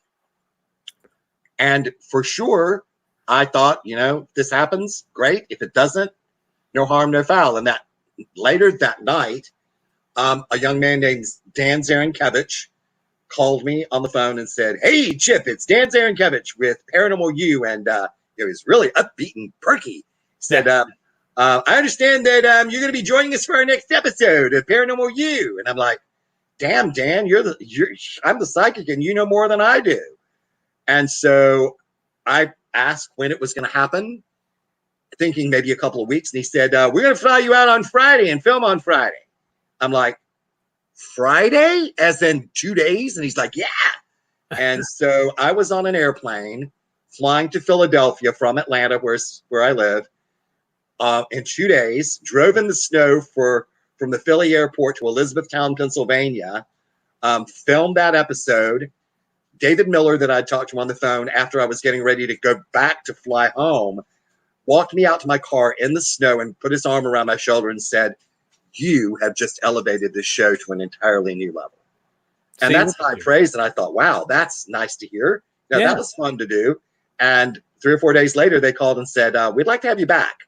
And for sure, I thought, if this happens, great. If it doesn't, no harm, no foul. And that later that night, a young man named Dan Zarenkevich called me on the phone and said, hey, Chip, it's Dan Zarenkevich with Paranormal U. And it was really upbeat and perky. He said, I understand that you're going to be joining us for our next episode of Paranormal U. And I'm like, damn, Dan, I'm the psychic, and you know more than I do. And so I asked when it was going to happen, thinking maybe a couple of weeks. And he said, we're going to fly you out on Friday and film on Friday. I'm like, Friday? As in 2 days? And he's like, yeah. And so I was on an airplane flying to Philadelphia from Atlanta, where I live, in 2 days, drove in the snow from the Philly airport to Elizabethtown, Pennsylvania, filmed that episode. David Miller, that I talked to on the phone after I was getting ready to go back to fly home, walked me out to my car in the snow and put his arm around my shoulder and said, you have just elevated this show to an entirely new level. And that's high praise. And I thought, wow, that's nice to hear. That was fun to do. And 3 or 4 days later, they called and said, we'd like to have you back.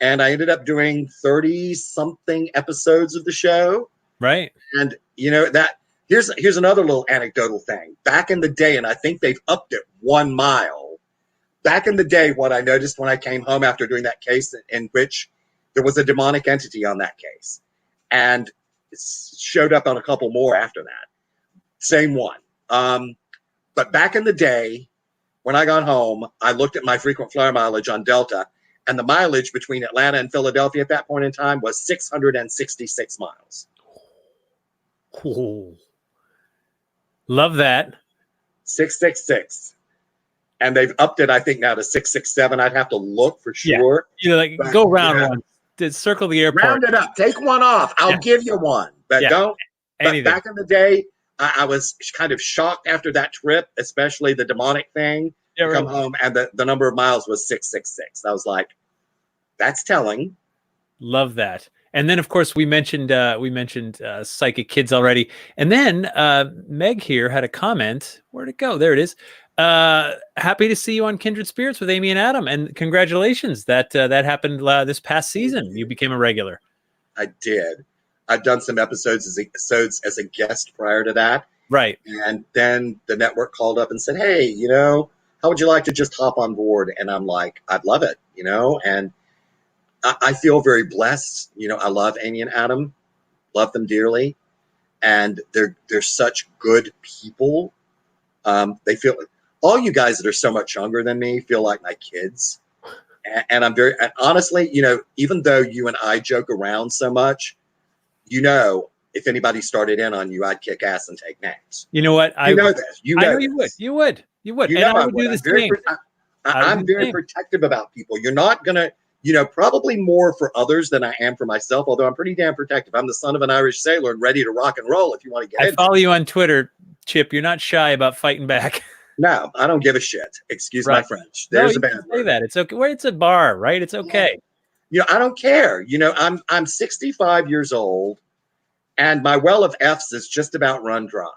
And I ended up doing 30-something episodes of the show. Right. And, here's another little anecdotal thing. Back in the day, and I think they've upped it 1 mile. Back in the day, what I noticed when I came home after doing that case, in which there was a demonic entity on that case, and it showed up on a couple more after that. Same one. But back in the day, when I got home, I looked at my frequent flyer mileage on Delta, and the mileage between Atlanta and Philadelphia at that point in time was 666 miles. Cool. Love that. 666. And they've upped it, I think, now to 667. I'd have to look for sure. Go round one. To circle the airport. Round it up. Take one off. I'll give you one. But don't. Anything. But back in the day, I was kind of shocked after that trip, especially the demonic thing. Come home, and the number of miles was 666. I was like, That's telling. Love that. And then, of course, we mentioned psychic kids already. And then Meg here had a comment. Where'd it go? There it is. Happy to see you on Kindred Spirits with Amy and Adam, and congratulations that that happened this past season. You became a regular. I did. I've done some episodes as a guest prior to that. Right. And then the network called up and said, hey, how would you like to just hop on board? And I'm like, I'd love it, and I feel very blessed. I love Amy and Adam, love them dearly. And they're such good people. They feel, all you guys that are so much younger than me feel like my kids. And and honestly, even though you and I joke around so much, if anybody started in on you, I'd kick ass and take names. You know what? I know this. I know you would. You would. And I would do the same. I'm very protective about people. You're not going to, probably more for others than I am for myself, although I'm pretty damn protective. I'm the son of an Irish sailor and ready to rock and roll if you want to get I follow you on Twitter, Chip. You're not shy about fighting back. No, I don't give a shit. Excuse my French. There's a bad word. Say that. It's okay. Well, it's a bar, right? It's okay. I don't care. I'm 65 years old and my well of F's is just about run dry.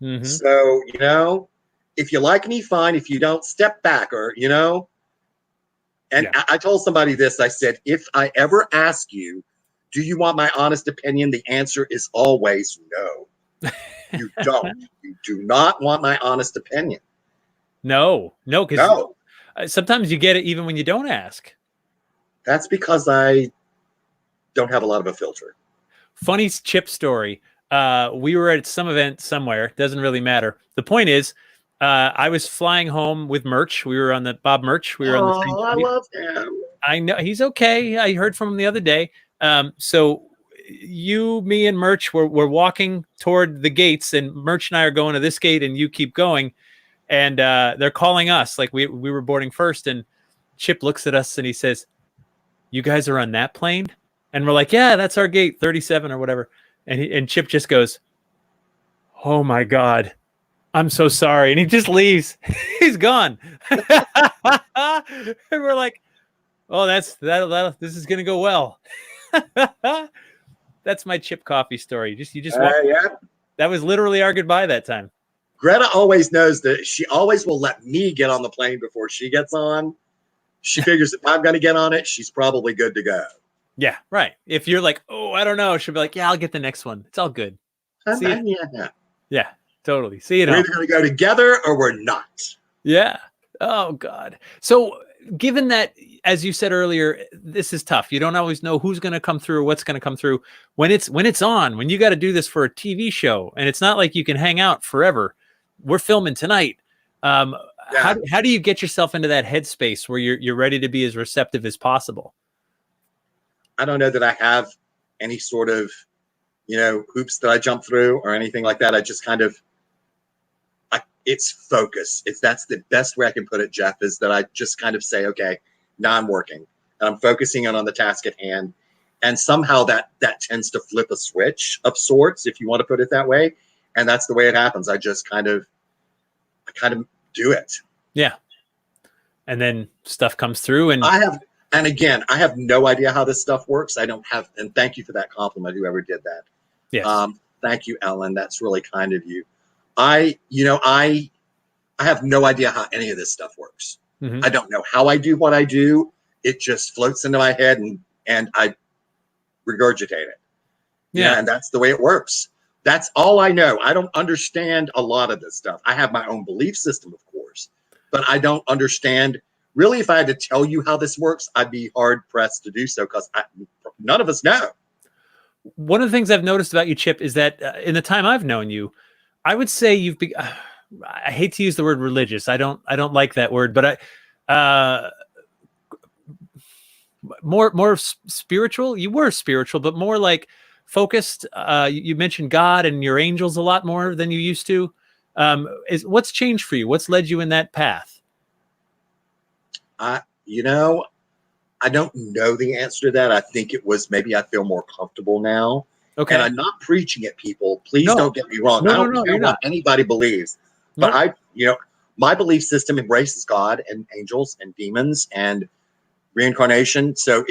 Mm-hmm. So, if you like me, fine. If you don't, step back or, And I told somebody this. I said, if I ever ask you, do you want my honest opinion? The answer is always no. You don't. You do not want my honest opinion. No. Because sometimes you get it even when you don't ask. That's because I don't have a lot of a filter. Funny Chip story. We were at some event somewhere. Doesn't really matter. The point is, I was flying home with Murch. We were on the Bob Murch. We were on the same I love him. I know he's okay. I heard from him the other day. So you, me, and Murch were walking toward the gates, and Murch and I are going to this gate, and you keep going. And they're calling us, like we were boarding first. And Chip looks at us and he says, "You guys are on that plane?" And we're like, "Yeah, that's our gate 37 or whatever." And Chip just goes, "Oh my God, I'm so sorry." And he just leaves. He's gone. And we're like, "Oh, this is going to go well." That's my Chip Coffey story. That was literally our goodbye that time. Greta always knows that she always will let me get on the plane before she gets on. She figures if I'm going to get on it, she's probably good to go. Yeah, right. If you're like, "Oh, I don't know," she'll be like, "Yeah, I'll get the next one. It's all good." Yeah, totally. See you. We're either going to go together or we're not. Yeah. Oh God. So given that, as you said earlier, this is tough. You don't always know who's going to come through, what's going to come through when it's on, when you got to do this for a TV show, and it's not like you can hang out forever. We're filming tonight. How do you get yourself into that headspace where you're ready to be as receptive as possible? I don't know that I have any sort of, hoops that I jump through or anything like that. I just kind of, it's focus. That's the best way I can put it, Jeff, is that I just kind of say, okay, now I'm working and I'm focusing on the task at hand. And somehow that tends to flip a switch of sorts, if you want to put it that way. And that's the way it happens. I just kind of do it. Yeah. And then stuff comes through and again, I have no idea how this stuff works. I don't have, and thank you for that compliment, whoever did that. Yes. Thank you, Ellen. That's really kind of you. I have no idea how any of this stuff works. Mm-hmm. I don't know how I do what I do. It just floats into my head and I regurgitate it. Yeah. And that's the way it works. That's all I know. I don't understand a lot of this stuff. I have my own belief system, of course, but I don't understand. Really, if I had to tell you how this works, I'd be hard pressed to do so because none of us know. One of the things I've noticed about you, Chip, is that in the time I've known you, I would say you've been, I hate to use the word religious. I don't like that word, but more spiritual. You were spiritual, but more like focused. You mentioned God and your angels a lot more than you used to. What's changed for you? What's led you in that path? I don't know the answer to that. I think it was maybe I feel more comfortable now. Okay. And I'm not preaching at people. Please don't get me wrong. I don't care what anybody believes. But my belief system embraces God and angels and demons. And reincarnation. So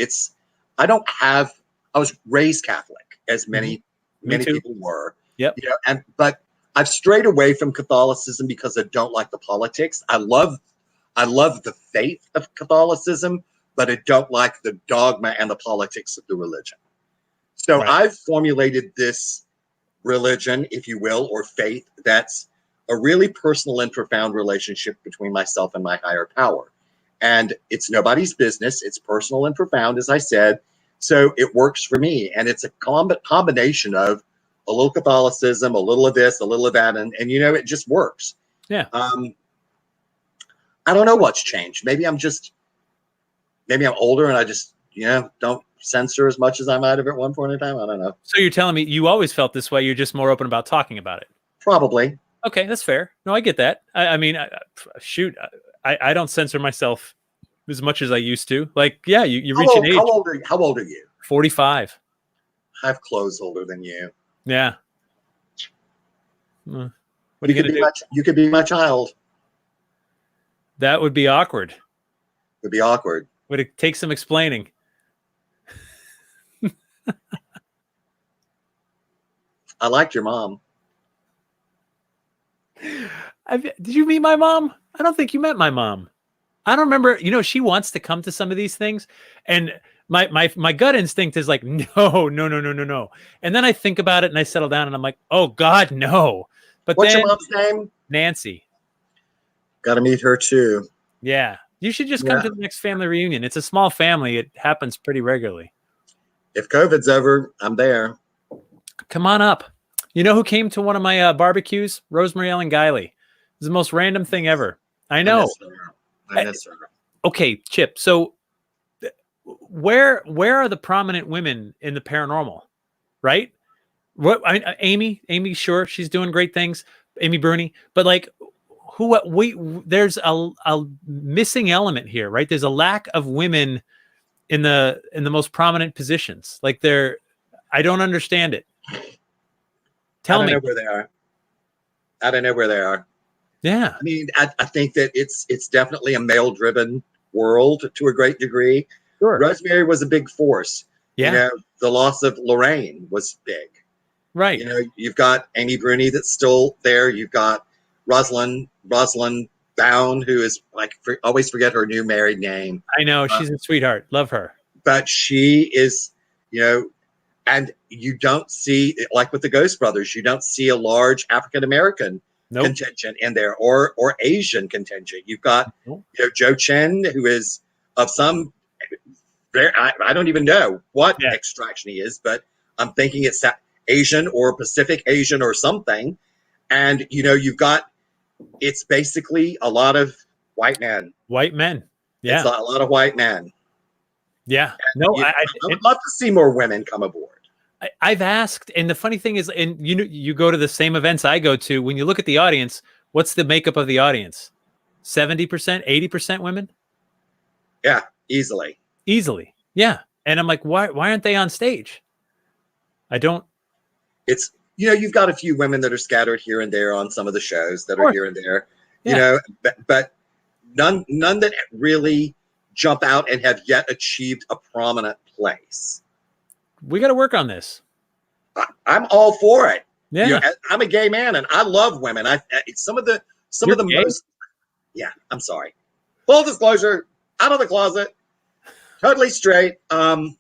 I was raised Catholic, as many people were. Yep. But I've strayed away from Catholicism because I don't like the politics. I love the faith of Catholicism, but I don't like the dogma and the politics of the religion. So I've formulated this religion, if you will, or faith, that's a really personal and profound relationship between myself and my higher power. And it's nobody's business. It's personal and profound, as I said. So it works for me. And it's a combination of a little Catholicism, a little of this, a little of that. And it just works. Yeah. I don't know what's changed. Maybe I'm older and I just, don't censor as much as I might have at one point in time. I don't know. So you're telling me you always felt this way. You're just more open about talking about it. Probably. Okay. That's fair. No, I get that. I mean, I don't censor myself as much as I used to. Like, yeah, you reach an age. How old are you? 45. I have clothes older than you. Yeah. What are you going to do? You could be my child. That would be awkward. It would be awkward. Would it take some explaining? I liked your mom. Did you meet my mom? I don't think you met my mom. I don't remember. She wants to come to some of these things, and my gut instinct is like, no. And then I think about it and I settle down and I'm like, oh God, no. But what's your mom's name? Nancy. Got to meet her too. Yeah. You should just come to the next family reunion. It's a small family. It happens pretty regularly. If COVID's over, I'm there. Come on up. You know who came to one of my barbecues? Rosemary Ellen Guiley. It was the most random thing ever. I know. I miss her. Okay, Chip. So where are the prominent women in the paranormal? Right? Amy, sure, she's doing great things. Amy Bruni, but like there's a missing element here, right? There's a lack of women in the most prominent positions. Like I don't understand it. Tell me. I don't know where they are. Yeah. I mean, I think that it's definitely a male-driven world to a great degree. Sure. Rosemary was a big force. Yeah. The loss of Lorraine was big. Right. You've got Amy Bruni that's still there. You've got Rosalind Bound, who is always forget her new married name. I know. She's a sweetheart. Love her. But she is, and you don't see, like with the Ghost Brothers, you don't see a large African-American contingent in there or Asian contingent. You've got, Joe Chen, who is of some, I don't even know what extraction he is, but I'm thinking it's Asian or Pacific Asian or something. And, it's basically a lot of white men. White men. Yeah. It's a lot of white men. Yeah. And, I would love to see more women come aboard. I've asked, and the funny thing is, and you go to the same events I go to. When you look at the audience, what's the makeup of the audience? 70%, 80% women? Yeah, easily. Yeah. And I'm like, why aren't they on stage? I don't. It's, you've got a few women that are scattered here and there on some of the shows that are here and there, but none that really jump out and have yet achieved a prominent place. We got to work on this. I'm all for it. Yeah. I'm a gay man and I love women. Some of the most, I'm sorry. Full disclosure, out of the closet, totally straight. I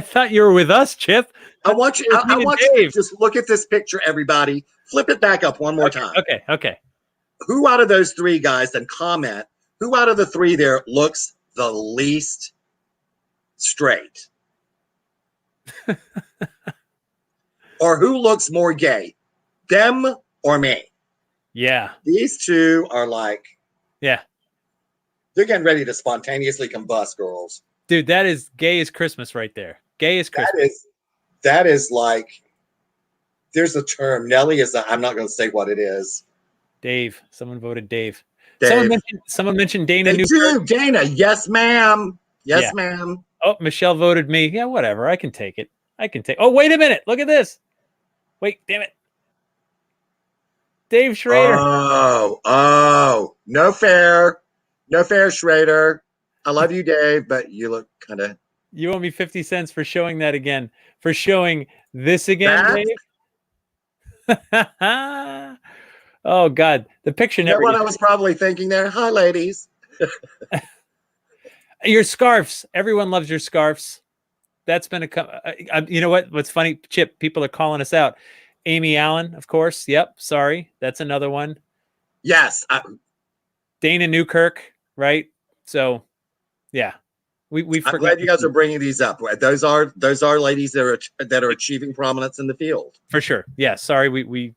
thought you were with us, Chip. I want you to just look at this picture, everybody. Flip it back up one more time. Okay. Who out of those three guys, then comment, who out of the three there looks the least straight? Or who looks more gay? Them or me? Yeah. These two are like, they're getting ready to spontaneously combust, girls. Dude, that is gay as Christmas right there. Gay as Christmas. That is like, there's a term. Nelly is I'm not going to say what it is. Dave. Someone voted Dave. Dave. Someone mentioned Dana. Dana. Yes, ma'am. Yes, ma'am. Oh, Michelle voted me. Yeah, whatever. I can take it. Oh, wait a minute. Look at this. Wait, damn it. Dave Schrader. Oh, no fair. No fair, Schrader. I love you, Dave, but you look kind of. You owe me 50 cents for showing that again. For showing this again, That? Dave. Oh God, the picture You know never. what I was probably thinking there? Hi, ladies. Your scarves. Everyone loves your scarves. That's been you know what? What's funny, Chip? People are calling us out. Amy Allen, of course. Yep. Sorry, that's another one. Yes. Dana Newkirk, right? So, yeah, I'm glad you guys are bringing these up. Those are ladies that are achieving prominence in the field for sure. Yeah. Sorry, we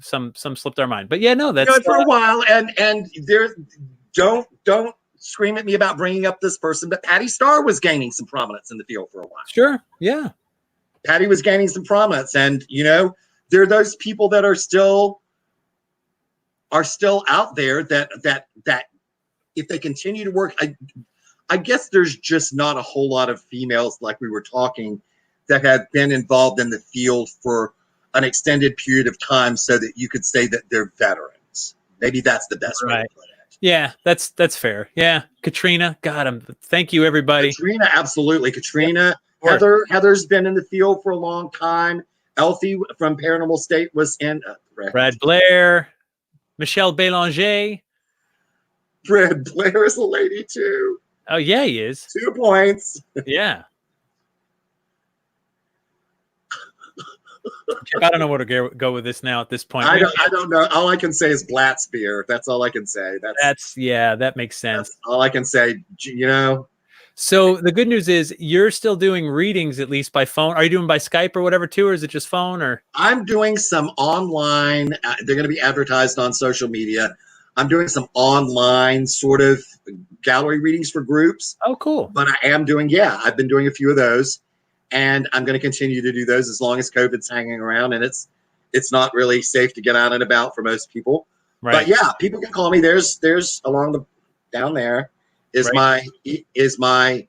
some slipped our mind, but yeah, no, that's good for a while. And there, don't scream at me about bringing up this person, but Patty Starr was gaining some prominence in the field for a while. Sure. Yeah. Patty was gaining some prominence, and there are those people that are still out there that if they continue to work, I guess there's just not a whole lot of females, like we were talking, that have been involved in the field for an extended period of time so that you could say that they're veterans. Maybe that's the best way to put it. Yeah, that's fair. Yeah. Katrina, God, thank you, everybody. Katrina, absolutely. Katrina, Heather's been in the field for a long time. Elfie from Paranormal State was in. Brad Blair, Michelle Belanger. Brad Blair is a lady too. Oh yeah, he is. 2 points. Yeah. I don't know where to go with this now at this point. I don't know. All I can say is Blatt's beer. That's all I can say. That makes sense. That's all I can say. So the good news is you're still doing readings, at least by phone. Are you doing by Skype or whatever too, or is it just phone? Or I'm doing some online. They're going to be advertised on social media. I'm doing some online sort of gallery readings for groups. Oh, cool. But I've been doing a few of those. And I'm going to continue to do those as long as COVID's hanging around, and it's not really safe to get out and about for most people. Right. But yeah, people can call me. There's down there is my website,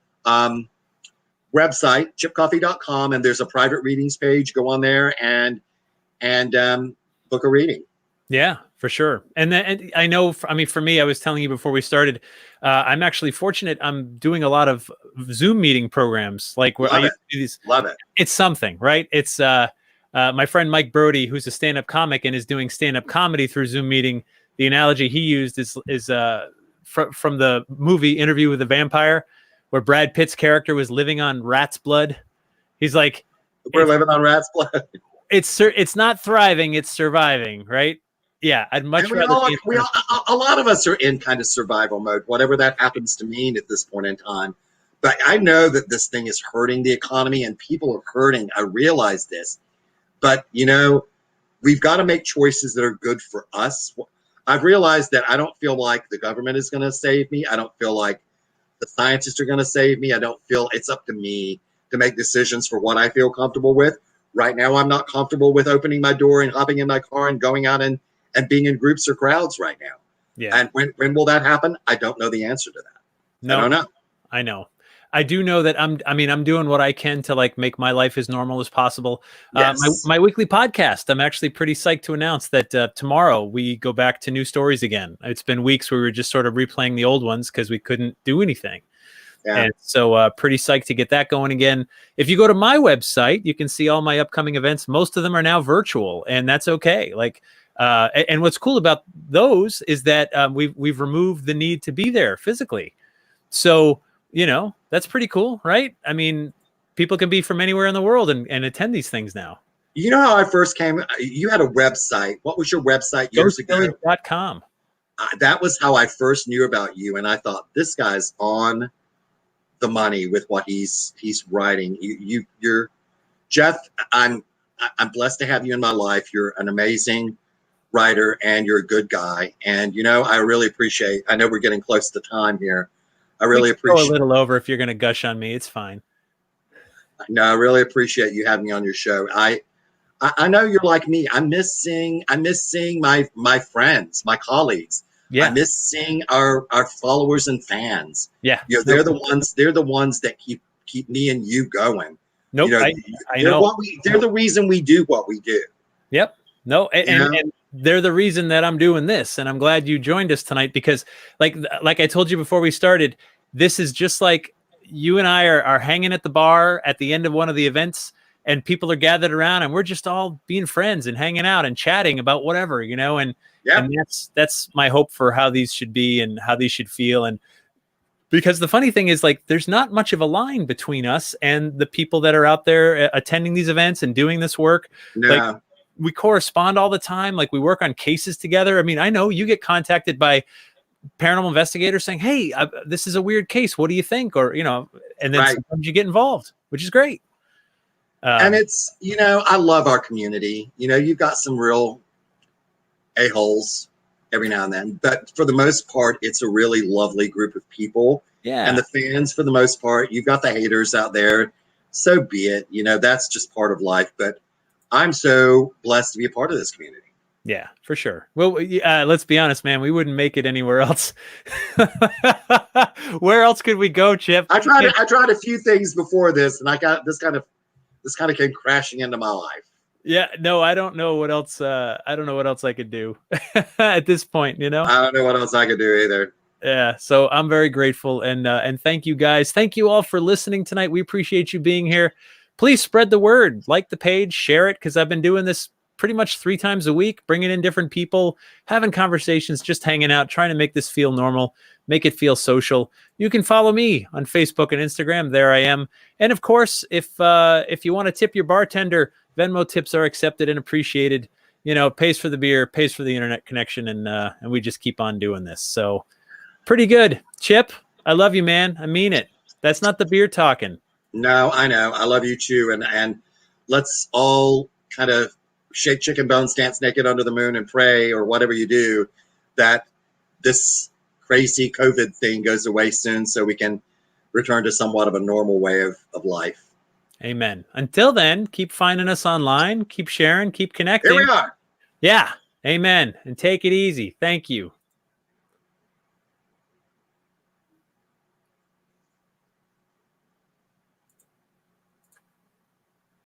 chipcoffey.com, and there's a private readings page. Go on there and book a reading. Yeah, for sure. And I know, for me, I was telling you before we started, I'm actually fortunate. I'm doing a lot of Zoom meeting programs, like where I used to do these. Love it. It's something, right? It's my friend Mike Brody, who's a stand-up comic and is doing stand-up comedy through Zoom meeting. The analogy he used is from the movie Interview with the Vampire, where Brad Pitt's character was living on rat's blood. He's like, we're living on rat's blood. It's not thriving, it's surviving, right? Yeah, I'd much rather. A lot of us are in kind of survival mode, whatever that happens to mean at this point in time. But I know that this thing is hurting the economy, and people are hurting. I realize this, but we've got to make choices that are good for us. I've realized that I don't feel like the government is going to save me. I don't feel like the scientists are going to save me. I don't feel it's up to me to make decisions for what I feel comfortable with. Right now, I'm not comfortable with opening my door and hopping in my car and going out and being in groups or crowds right now. Yeah. And when will that happen? I don't know the answer to that. No, I don't know. I know. I do know that I'm doing what I can to make my life as normal as possible. Yes. My weekly podcast, I'm actually pretty psyched to announce that tomorrow we go back to new stories again. It's been weeks where we were just sort of replaying the old ones because we couldn't do anything. Yeah. And so pretty psyched to get that going again. If you go to my website, you can see all my upcoming events. Most of them are now virtual, and that's okay. And what's cool about those is that we've removed the need to be there physically. So, that's pretty cool, right? I mean, people can be from anywhere in the world and attend these things now. You know how I first came? You had a website. What was your website years ago? Ghoststories.com. That was how I first knew about you, and I thought, this guy's on the money with what he's writing. You're Jeff. I'm blessed to have you in my life. You're an amazing writer, and you're a good guy. And I really appreciate. I know we're getting close to time here. I really appreciate. Go a little over if you're going to gush on me. It's fine. No, I really appreciate you having me on your show. I know you're like me. I miss seeing my friends, my colleagues. Yeah. I miss seeing our followers and fans. Yeah. They're the ones that keep me and you going. Nope. I know. They're the reason we do what we do. Yep. No, and they're the reason that I'm doing this, and I'm glad you joined us tonight because, like I told you before we started, this is just like you and I are hanging at the bar at the end of one of the events, and people are gathered around, and we're just all being friends and hanging out and chatting about whatever, and that's my hope for how these should be and how these should feel. And because the funny thing is, like, there's not much of a line between us and the people that are out there attending these events and doing this work. No. Like, we correspond all the time. Like, we work on cases together. I mean, I know you get contacted by paranormal investigators saying, "Hey, this is a weird case. What do you think?" Or, and then sometimes you get involved, which is great. And it's, I love our community. You've got some real a-holes every now and then, but for the most part, it's a really lovely group of people. Yeah. And the fans, for the most part, you've got the haters out there. So be it. That's just part of life. But I'm so blessed to be a part of this community. Yeah, for sure. Well, let's be honest, man. We wouldn't make it anywhere else. Where else could we go, Chip? I tried a few things before this, and I got this kind of came crashing into my life. Yeah, no, I don't know what else. I don't know what else I could do at this point. I don't know what else I could do either. Yeah, so I'm very grateful, and thank you guys. Thank you all for listening tonight. We appreciate you being here. Please spread the word, like the page, share it, because I've been doing this pretty much 3 times a week, bringing in different people, having conversations, just hanging out, trying to make this feel normal, make it feel social. You can follow me on Facebook and Instagram. There I am. And of course, if you want to tip your bartender, Venmo tips are accepted and appreciated. Pays for the beer, pays for the internet connection, and we just keep on doing this. So pretty good. Chip, I love you, man. I mean it. That's not the beer talking. No, I know. I love you too. And let's all kind of shake chicken bones, dance naked under the moon, and pray, or whatever you do, that this crazy COVID thing goes away soon so we can return to somewhat of a normal way of life. Amen. Until then, keep finding us online, keep sharing, keep connecting. Here we are. Yeah. Amen. And take it easy. Thank you.